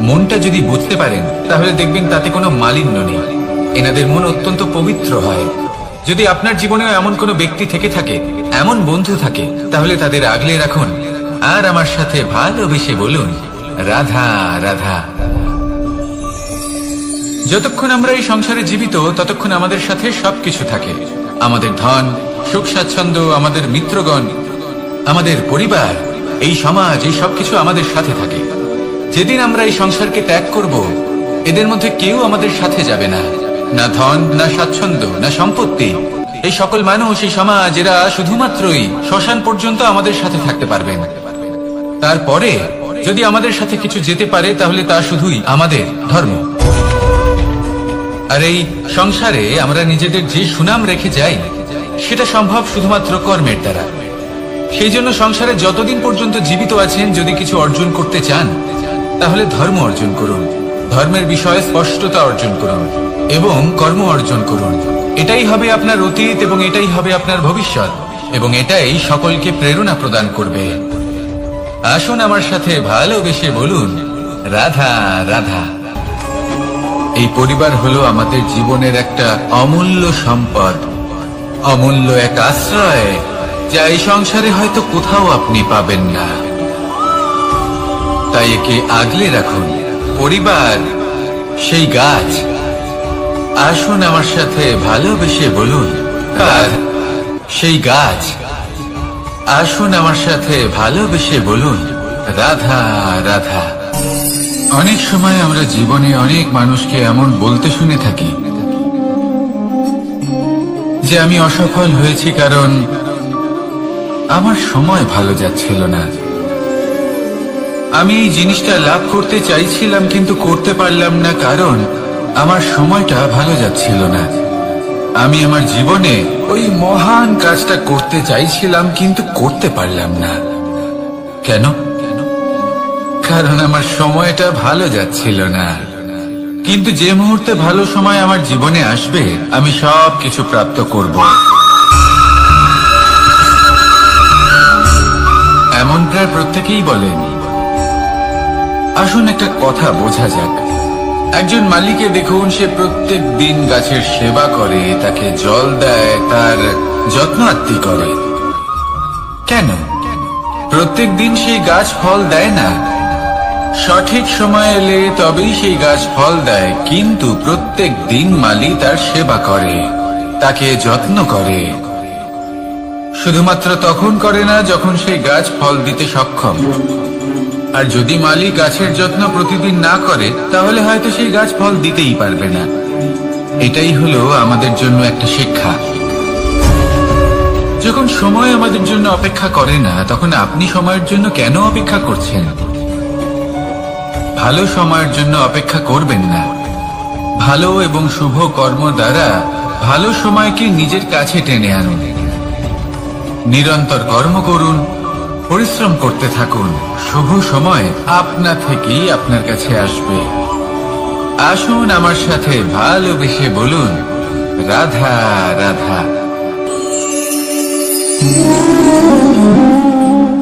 A: মনটা যদি বুঝতে পারেন তাহলে দেখবেন তাতে কোনো মালিন্য নেই, এনাদের মন অত্যন্ত পবিত্র হয়। যদি আপনার জীবনেও এমন কোনো ব্যক্তি থেকে থাকে, এমন বন্ধু থাকে, তাহলে তাদের আগলে রাখুন আর আমার সাথে ভালোবেসে বলুন, রাধা রাধা। যতক্ষণ আমরা এই সংসারে জীবিত ততক্ষণ আমাদের সাথে সবকিছু থাকে, আমাদের ধন, সুখ স্বাচ্ছন্দ্য, আমাদের মিত্রগণ, আমাদের পরিবার, এই সমাজ, এই সবকিছু আমাদের সাথে থাকে। যেদিন আমরা এই সংসারকে ত্যাগ করব, এদের মধ্যে কেউ আমাদের সাথে যাবে না, না ধন, না স্বাচ্ছন্দ্য, না সম্পত্তি। এই সকল মানুষ, এই সমাজ, এরা শুধুমাত্রই শ্মশান পর্যন্ত আমাদের সাথে থাকতে পারবেন। তারপরে যদি আমাদের সাথে কিছু যেতে পারে তাহলে তা শুধুই আমাদের ধর্ম। আর এই সংসারে আমরা নিজেদের যে সুনাম রেখে যাই সেটা সম্ভব শুধুমাত্র কর্মের দ্বারা। সেই জন্য সংসারে যতদিন পর্যন্ত জীবিত আছেন, যদি কিছু অর্জন করতে চান তাহলে ধর্ম অর্জন করুন, ধর্মের বিষয়ে স্পষ্টতা অর্জন করুন এবং কর্ম অর্জন করুন। এটাই হবে আপনার অতীত এবং এটাই হবে আপনার ভবিষ্যৎ, এবং এটাই সকলকে প্রেরণা প্রদান করবে। আসুন আমার সাথে ভালোবেসে বলুন, রাধা রাধা। এই পরিবার হলো আমাদের জীবনের একটা অমূল্য সম্পদ, অমূল্য এক আশ্রয়, যা এই সংসারে হয়তো কোথাও আপনি পাবেন না। তাই একে আগলে রাখুন। পরিবার সেই গাছ। আসুন আমার সাথে ভালোবেসে বলুন, আর সেই গাছ। আসুন আমার সাথে ভালোবেসে বলুন, রাধা রাধা। অনেক সময় আমরা জীবনে অনেক মানুষকে এমন বলতে শুনে থাকি যে আমি অসফল হয়েছি কারণ আমার সময় ভালো যাচ্ছিল না, আমি এই জিনিসটা লাভ করতে চাইছিলাম কিন্তু করতে পারলাম না কারণ আমার সময়টা ভালো যাচ্ছিল না, আমি আমার জীবনে ওই মহান কাজটা করতে চাইছিলাম কিন্তু করতে পারলাম না। কেন? কারণ আমার সময়টা ভালো যাচ্ছিল না। কিন্তু যে মুহূর্তে ভালো সময় আমার জীবনে আসবে, আমি সব কিছু প্রাপ্ত করব। এমন প্রায় প্রত্যেকেই বলেন। আসুন একটা কথা বোঝা যাক। একজন মালিকে দেখুন, সে প্রত্যেক দিন গাছের সেবা করে, তাকে জল দেয়, তার যত্ন আত্তি করে। কেন? প্রত্যেক দিন সেই গাছ ফল দেয় না, সঠিক সময় এলে তবেই সেই গাছ ফল দেয়, কিন্তু প্রত্যেক দিন মালি তার সেবা করে, তাকে যত্ন করে। শুধুমাত্র তখন করে না যখন সেই গাছ ফল দিতে সক্ষম। আর যদি মালি গাছের যত্ন প্রতিদিন না করে তাহলে হয়তো সেই গাছ ফল দিতেই পারবে না। এটাই হলো আমাদের জন্য একটা শিক্ষা। যখন সময় আমাদের জন্য অপেক্ষা করে না, তখন আপনি সময়ের জন্য কেন অপেক্ষা করছেন? ভালো সময়ের জন্য অপেক্ষা করবেন না। ভালো এবং শুভ কর্ম দ্বারা ভালো সময়কে নিজের কাছে টেনে আনুন। নিরন্তর কর্ম করুন, পরিশ্রম করতে থাকুন, শুভ সময় আপনা থেকেই আপনার কাছে আসবে। আসুন আমার সাথে ভালোবেসে বলুন, রাধা রাধা।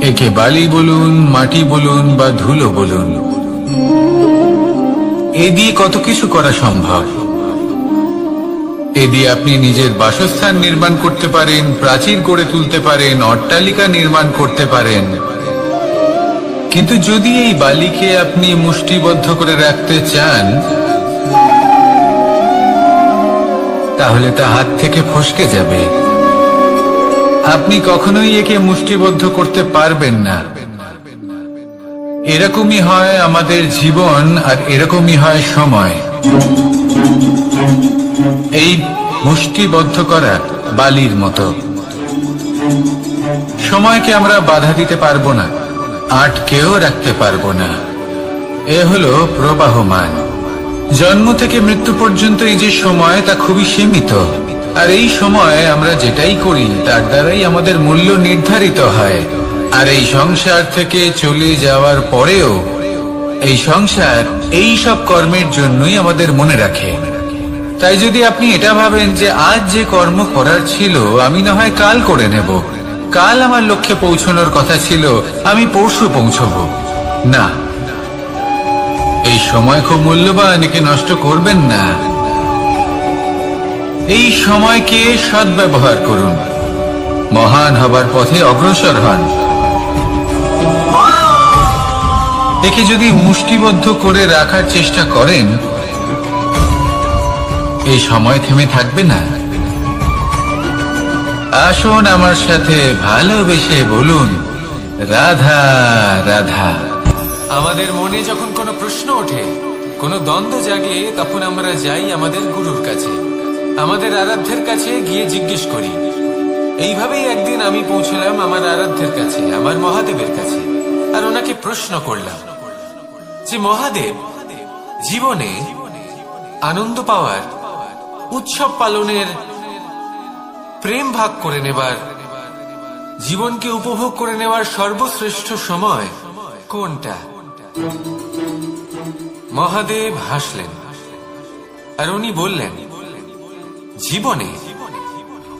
A: একে বালি বলুন, মাটি বলুন বা ধুলো বলুন, এ দিয়ে কত কিছু করা সম্ভব। এ দিয়ে আপনি নিজের বাসস্থান নির্মাণ করতে পারেন, প্রাচীর গড়ে তুলতে পারেন, অট্টালিকা নির্মাণ করতে পারেন। কিন্তু যদি এই বালিকে আপনি মুষ্টিবদ্ধ করে রাখতে চান, তাহলে তা হাত থেকে ফসকে যাবে। আপনি কখনোই একে মুষ্টিবদ্ধ করতে পারবেন না। এরকমই হয় আমাদের জীবন, আর এরকমই হয় সময়। এই মুষ্টিবদ্ধ করা বালির মতো। সময়কে আমরা বাধা দিতে পারবো না, আটকেও রাখতে পারবো না। এ হলো প্রবাহমান। জন্ম থেকে মৃত্যু পর্যন্ত এই যে সময়, তা খুবই সীমিত। আর এই সময় আমরা যেটাই করি তার দ্বারাই আমাদের মূল্য নির্ধারিত হয়। আর এই সংসার থেকে চলে যাওয়ার পরেও এই সংসার এই সব কর্মের জন্যই আমাদের মনে রাখে। তাই যদি আপনি এটা ভাবেন যে আজ যে কর্ম করার ছিল আমি না হয় কাল করে নেব, কাল আমার লক্ষ্যে পৌঁছানোর কথা ছিল আমি পরশু পৌঁছবো, না, এই সময় খুব মূল্যবান, একে নষ্ট করবেন না। এই সময়কে সদ্ব্যবহার করুন, মহান হবার পথে অগ্রসর হন। একে যদি মুষ্টিবদ্ধ করে রাখার চেষ্টা করেন, এই সময় থেমে থাকবে না। আসুন আমার সাথে ভালোবেসে বলুন, রাধা রাধা।
B: আমাদের মনে যখন কোনো প্রশ্ন ওঠে, কোনো দ্বন্দ্ব জাগে, তখন আমরা যাই আমাদের গুরুর কাছে, আমাদের আরাধ্যের কাছে গিয়ে জিজ্ঞেস করি। এইভাবেই একদিন আমি পৌঁছলাম আমার আরাধ্যের কাছে, আমার মহাদেবের কাছে, আর ওনাকে প্রশ্ন করলাম যে মহাদেব, জীবনে আনন্দ পাওয়ার, উৎসব পালনের, প্রেম ভাগ করে নেবার, জীবনকে উপভোগ করে নেওয়ার সর্বশ্রেষ্ঠ সময় কোনটা? মহাদেব হাসলেন আর উনি বললেন, জীবনে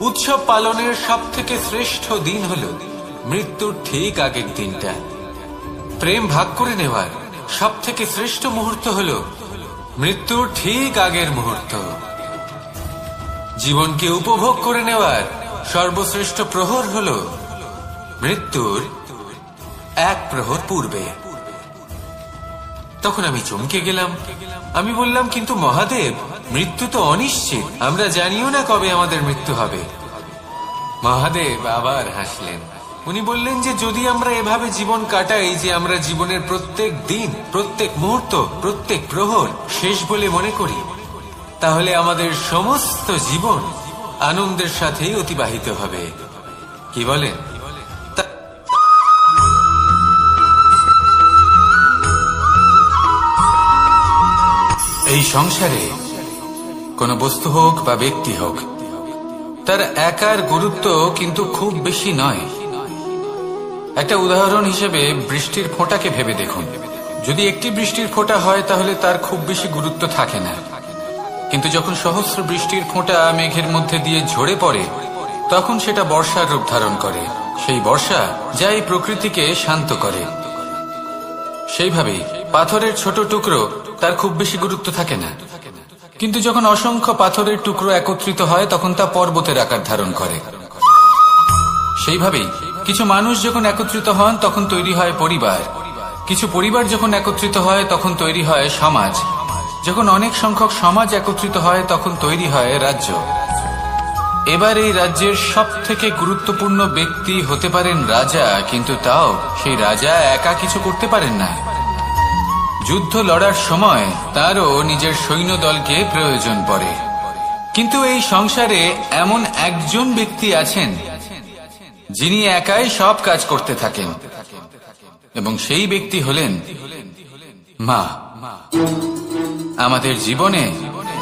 B: উৎসব পালনের সব থেকে শ্রেষ্ঠ দিন হল মৃত্যুর ঠিক আগের দিনটা। প্রেম ভাগ করে নেওয়ার সব থেকে শ্রেষ্ঠ মুহূর্ত হল মৃত্যুর ঠিক আগের মুহূর্ত। জীবনকে উপভোগ করে নেওয়ার সর্বশ্রেষ্ঠ প্রহর হল মৃত্যুর এক প্রহর পূর্বে। তখন আমি চমকে গেলাম। আমি বললাম, কিন্তু মহাদেব, মৃত্যু তো অনিশ্চিত, আমরা জানিও না কবে আমাদের মৃত্যু হবে। মহাদেব আবার হাসলেন। উনি বললেন যে যদি আমরা এভাবে জীবন কাটাই যে আমরা জীবনের প্রত্যেক দিন, প্রত্যেক মুহূর্ত, প্রত্যেক প্রহর শেষ বলে মনে করি, তাহলে আমাদের সমস্ত জীবন আনন্দের সাথেই অতিবাহিত হবে। কি বলেন?
A: এই সংসারে কোনো বস্তু হোক বা ব্যক্তি হোক, তার একার গুরুত্ব কিন্তু খুব বেশি নয়। একটা উদাহরণ হিসেবে বৃষ্টির ফোঁটাকে ভেবে দেখুন। যদি একটি বৃষ্টির ফোঁটা হয় তাহলে তার খুব বেশি গুরুত্ব থাকে না, কিন্তু যখন সহস্র বৃষ্টির ফোঁটা মেঘের মধ্যে দিয়ে ঝরে পড়ে, তখন সেটা বর্ষার রূপ ধারণ করে। সেই বর্ষা যা এই প্রকৃতিকে শান্ত করে। সেইভাবেই পাথরের ছোট টুকরো, তার খুব বেশি গুরুত্ব থাকে না, কিন্তু যখন অসংখ্য পাথরের টুকরো একত্রিত হয় তখন তা পর্বতের আকার ধারণ করে। সেইভাবেই কিছু মানুষ যখন একত্রিত হন তখন তৈরি হয় পরিবার, কিছু পরিবার যখন একত্রিত হয় তখন তৈরি হয় সমাজ, যখন অনেক সংখ্যক সমাজ একত্রিত হয় তখন তৈরি হয় রাজ্য। এবার এই রাজ্যের সব থেকে গুরুত্বপূর্ণ ব্যক্তি হতে পারেন রাজা, কিন্তু তাও সেই রাজা একা কিছু করতে পারেন না। যুদ্ধ লড়ার সময় তারও নিজের সৈন্যদলকে প্রয়োজন পড়ে। কিন্তু এই সংসারে এমন একজন ব্যক্তি আছেন যিনি একাই সব কাজ করতে থাকেন, এবং সেই ব্যক্তি হলেন মা। আমাদের জীবনে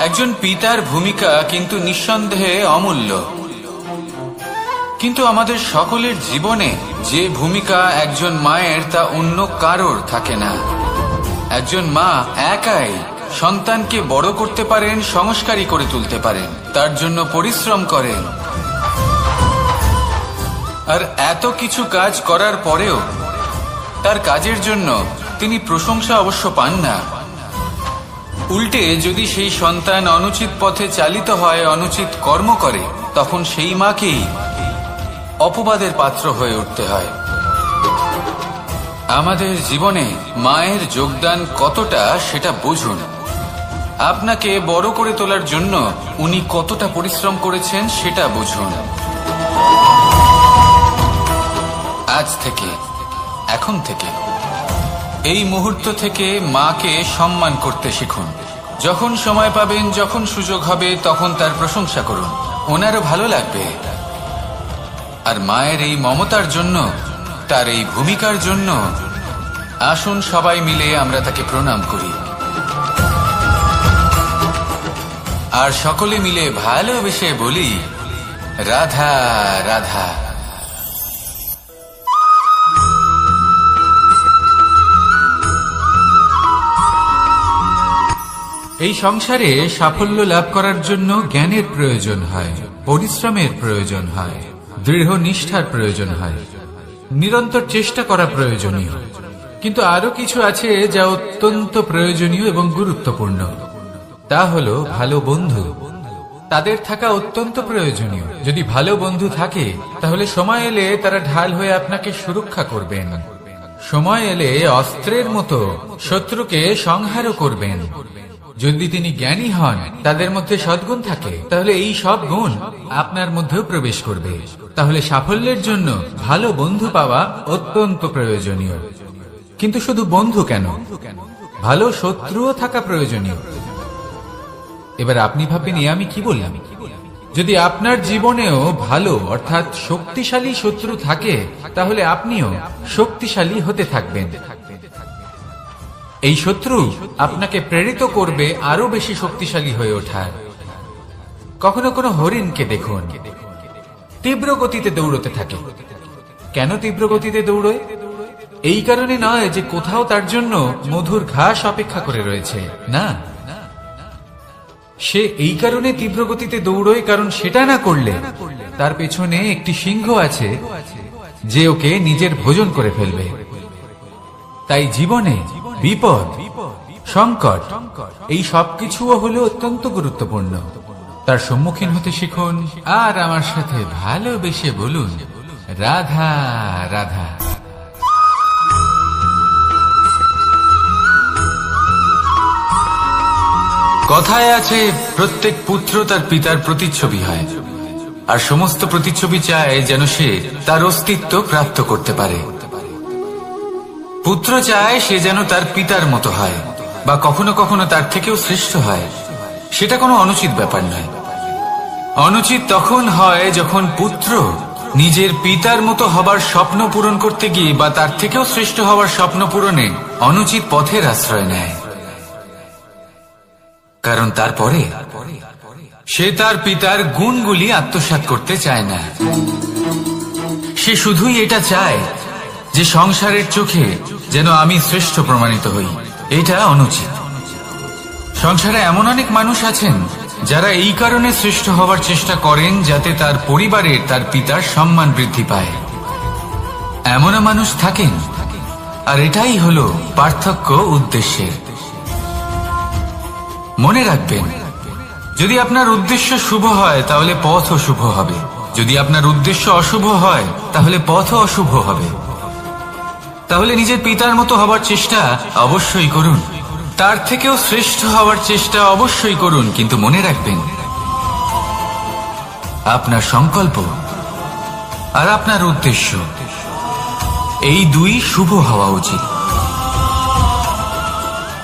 A: একজন পিতার ভূমিকা কিন্তু নিঃসন্দেহে অমূল্য, কিন্তু আমাদের সকলের জীবনে যে ভূমিকা একজন মায়ের তা অন্য কারোর থাকে না। একজন মা একাই সন্তানকে বড় করতে পারেন, সংস্কারী করে তুলতে পারেন, তার জন্য পরিশ্রম করেন। আর এত কিছু কাজ করার পরেও তার কাজের জন্য তিনি প্রশংসা অবশ্য পান না। উল্টে যদি সেই সন্তান অনুচিত পথে চালিত হয়, অনুচিত কর্ম করে, তখন সেই মাকেই অপবাদের পাত্র হয়ে উঠতে হয়। আমাদের জীবনে মায়ের যোগদান কতটা সেটা বুঝুন। আপনাকে বড় করে তোলার জন্য উনি কতটা পরিশ্রম করেছেন সেটা বুঝুন। আজ থেকে, এখন থেকে, এই মুহূর্ত থেকে মাকে সম্মান করতে শিখুন। যখন সময় পাবেন, যখন সুযোগ হবে, তখন তার প্রশংসা করুন, ওনারও ভালো লাগবে। আর মায়ের এই মমতার জন্য, তার এই ভূমিকার জন্য আসুন সবাই মিলে আমরা তাকে প্রণাম করি, আর সকলে মিলে ভালোবেসে বলি, রাধা রাধা। এই সংসারে সাফল্য লাভ করার জন্য জ্ঞানের প্রয়োজন হয়, পরিশ্রমের প্রয়োজন হয়, দৃঢ় নিষ্ঠার প্রয়োজন হয়, নিরন্তর চেষ্টা করা প্রয়োজনীয়। কিন্তু আরো কিছু আছে যা অত্যন্ত প্রয়োজনীয় এবং গুরুত্বপূর্ণ। তা হলো ভালো বন্ধু। তাদের থাকা অত্যন্ত প্রয়োজনীয়। যদি ভালো বন্ধু থাকে তাহলে সময় এলে তারা ঢাল হয়ে আপনাকে সুরক্ষা করবেন। সময় এলে অস্ত্রের মতো শত্রুকে সংহারও করবেন। যদি তিনি জ্ঞানী হন, তাদের মধ্যে সদ্গুণ থাকে, তাহলে এই সব গুণ আপনার মধ্যেও প্রবেশ করবে। তাহলে সাফল্যের জন্য ভালো বন্ধু পাওয়া অত্যন্ত প্রয়োজনীয়। কিন্তু শুধু বন্ধু কেন, ভালো শত্রুও থাকা প্রয়োজনীয়। এবার আপনি ভাববেন, আমি কি বললাম? যদি আপনার জীবনেও ভালো অর্থাৎ শক্তিশালী শত্রু থাকে, তাহলে আপনিও শক্তিশালী হতে থাকবেন। এই শত্রু আপনাকে প্রেরিত করবে আরো বেশি শক্তিশালী হয়ে ওঠার। কখনো কোনো হরিণকে দেখুন, তীব্র গতিতে দৌড়তে থাকে। কেন তীব্র গতিতে দৌড়য়? এই কারণে নয় যে কোথাও তার জন্য মধুর ঘাস অপেক্ষা করে রয়েছে, না। সে এই কারণে তীব্র গতিতে দৌড়য় কারণ সেটা না করলে তার পেছনে একটি সিংহ আছে যে ওকে নিজের ভোজন করে ফেলবে। তাই জীবনে বিপদ, সংকট, এই সবকিছুও হলো অত্যন্ত গুরুত্বপূর্ণ। তার সম্মুখীন হতে শিখুন আর আমার সাথে ভালোবেসে বলুন, রাধা রাধা। কথায় আছে, প্রত্যেক পুত্র তার পিতার প্রতিচ্ছবি হয়, আর সমস্ত প্রতিচ্ছবি চায় যেন সে তার অস্তিত্ব প্রাপ্ত করতে পারে। পুত্র চায় সে যেন তার পিতার মতো হয়, বা কখনো কখনো তার থেকেও শ্রেষ্ঠ হয়। সেটা কোনো অনুচিত ব্যাপার নয়। অনুচিত তখন হয় যখন পুত্র নিজের পিতার মতো হবার স্বপ্ন পূরণ করতে গিয়ে বা তার থেকেও শ্রেষ্ঠ হওয়ার স্বপ্ন পূরণে অনুচিত পথের আশ্রয় নেয়। কারণ তারপরে সে তার পিতার গুণগুলি আত্মসাৎ করতে চায় না। সে শুধুই এটা চায় যে সংসারের চোখে যেন আমি শ্রেষ্ঠ প্রমাণিত হই। এটা অনুচিত। সংসারে এমন অনেক মানুষ আছেন যারা এই কারণে শ্রেষ্ঠ হওয়ার চেষ্টা করেন যাতে তার পরিবারের, তার পিতার সম্মান বৃদ্ধি পায়। এমনও মানুষ থাকেন, আর এটাই হলো পার্থক্য উদ্দেশ্যের। মনে রাখবেন, যদি আপনার উদ্দেশ্য শুভ হয় তাহলে পথও শুভ হবে। যদি আপনার উদ্দেশ্য অশুভ হয় তাহলে পথও অশুভ হবে। তাহলে নিজের পিতার মতো হবার চেষ্টা অবশ্যই করুন, তার থেকেও শ্রেষ্ঠ হওয়ার চেষ্টা অবশ্যই করুন। কিন্তু মনে রাখবেন, আপনার সংকল্প আর আপনার উদ্দেশ্য এই দুই শুভ হওয়া উচিত।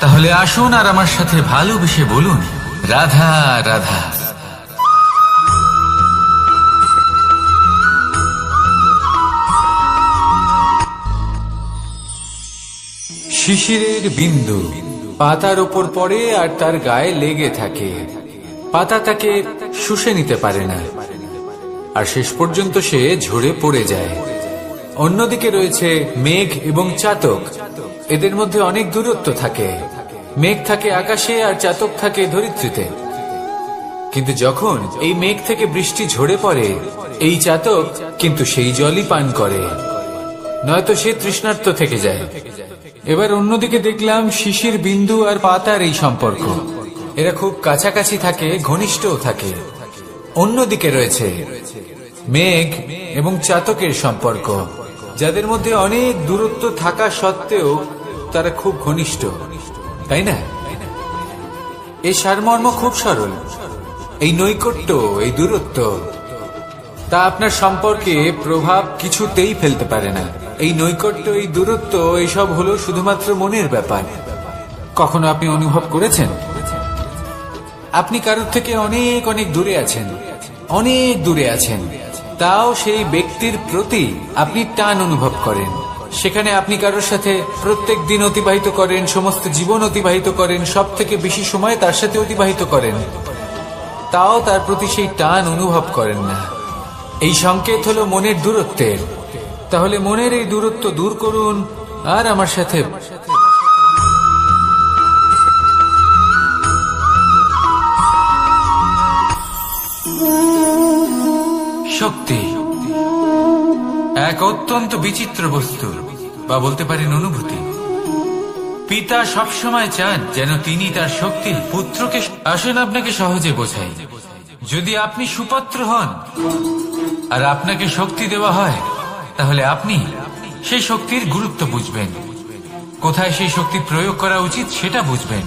A: তাহলে আসুন আর আমার সাথে ভালোবেসে বলুন, রাধা রাধা। শিশিরের বিন্দু পাতার ওপর পড়ে আর তার গায়ে লেগে থাকে। পাতা তাকে শুষে নিতে পারে না, আর শেষ পর্যন্ত সে ঝরে পড়ে যায়। অন্যদিকে রয়েছে মেঘ এবং চাতক। এদের মধ্যে অনেক দূরত্ব থাকে। মেঘ থাকে আকাশে আর চাতক থাকে ধরিত্রীতে। কিন্তু যখন এই মেঘ থেকে বৃষ্টি ঝরে পড়ে, এই চাতক কিন্তু সেই জলই পান করে, নয়তো সে তৃষ্ণার্ত থেকে যায়। এবার অন্যদিকে দেখলাম শিশির বিন্দু আর পাতার এই সম্পর্ক। এরা খুব কাছাকাছি থাকে, ঘনিষ্ঠও থাকে। অন্যদিকে রয়েছে মেঘ এবং চাতকের সম্পর্ক, যাদের মধ্যে অনেক দূরত্ব থাকা সত্ত্বেও তারা খুব ঘনিষ্ঠ, তাই না? এই সারমর্ম খুব সরল। এই নৈকট্য, এই দূরত্ব, তা আপনার সম্পর্কে প্রভাব কিছুতেই ফেলতে পারে না। এই নৈকট্য, এই দূরত্ব, এসব হলো শুধুমাত্র মনের ব্যাপার। কখনো আপনি অনুভব করেছেন আপনি কারোর থেকে অনেক অনেক দূরে আছেন, অনেক দূরে আছেন, তাও সেই ব্যক্তির প্রতি আপনি টান অনুভব করেন। সেখানে আপনি কারোর সাথে প্রত্যেক দিন অতিবাহিত করেন, সমস্ত জীবন অতিবাহিত করেন, সব থেকে বেশি সময় তার সাথে অতিবাহিত করেন, তাও তার প্রতি সেই টান অনুভব করেন না। এই সংকেত হলো মনের দূরত্বের। তাহলে মনের এই দূরত্ব দূর করুন আর আমার সাথে
B: শক্তি এক অত্যন্ত বিচিত্র বস্তু, বা বলতে পারেন অনুভূতি। পিতা সবসময় চান যেন তিনি তার শক্তির পুত্রকে। আসেন আপনাকে সহজে বোঝাই। যদি আপনি সুপাত্র হন আর আপনাকে শক্তি দেওয়া হয়, তাহলে আপনি সেই শক্তির গুরুত্ব বুঝবেন, কোথায় সেই শক্তি প্রয়োগ করা উচিত সেটা বুঝবেন।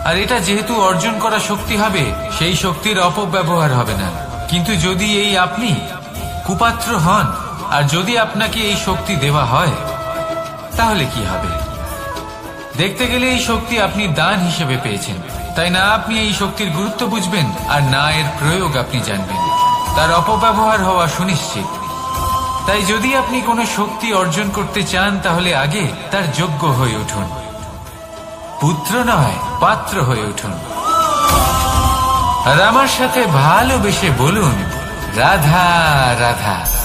B: আর এটা যেহেতু অর্জন করা শক্তি হবে, সেই শক্তির অপব্যবহার হবে না। কিন্তু যদি এই আপনি কুপাত্র হন আর যদি আপনাকে এই শক্তি দেওয়া হয়, তাহলে কি হবে? দেখতে গেলে এই শক্তি আপনি দান হিসেবে পেয়েছেন, তাই না আপনি এই শক্তির গুরুত্ব বুঝবেন আর না এর প্রয়োগ আপনি জানবেন। তার অপব্যবহার হওয়া সুনিশ্চিত। তাই যদি আপনি কোনো শক্তি অর্জন করতে চান, তাহলে আগে তার যোগ্য হয়ে উঠুন। পুত্র নয়, পাত্র হয়ে উঠুন। আর আমার সাথে ভালোবেসে বলুন, রাধা রাধা।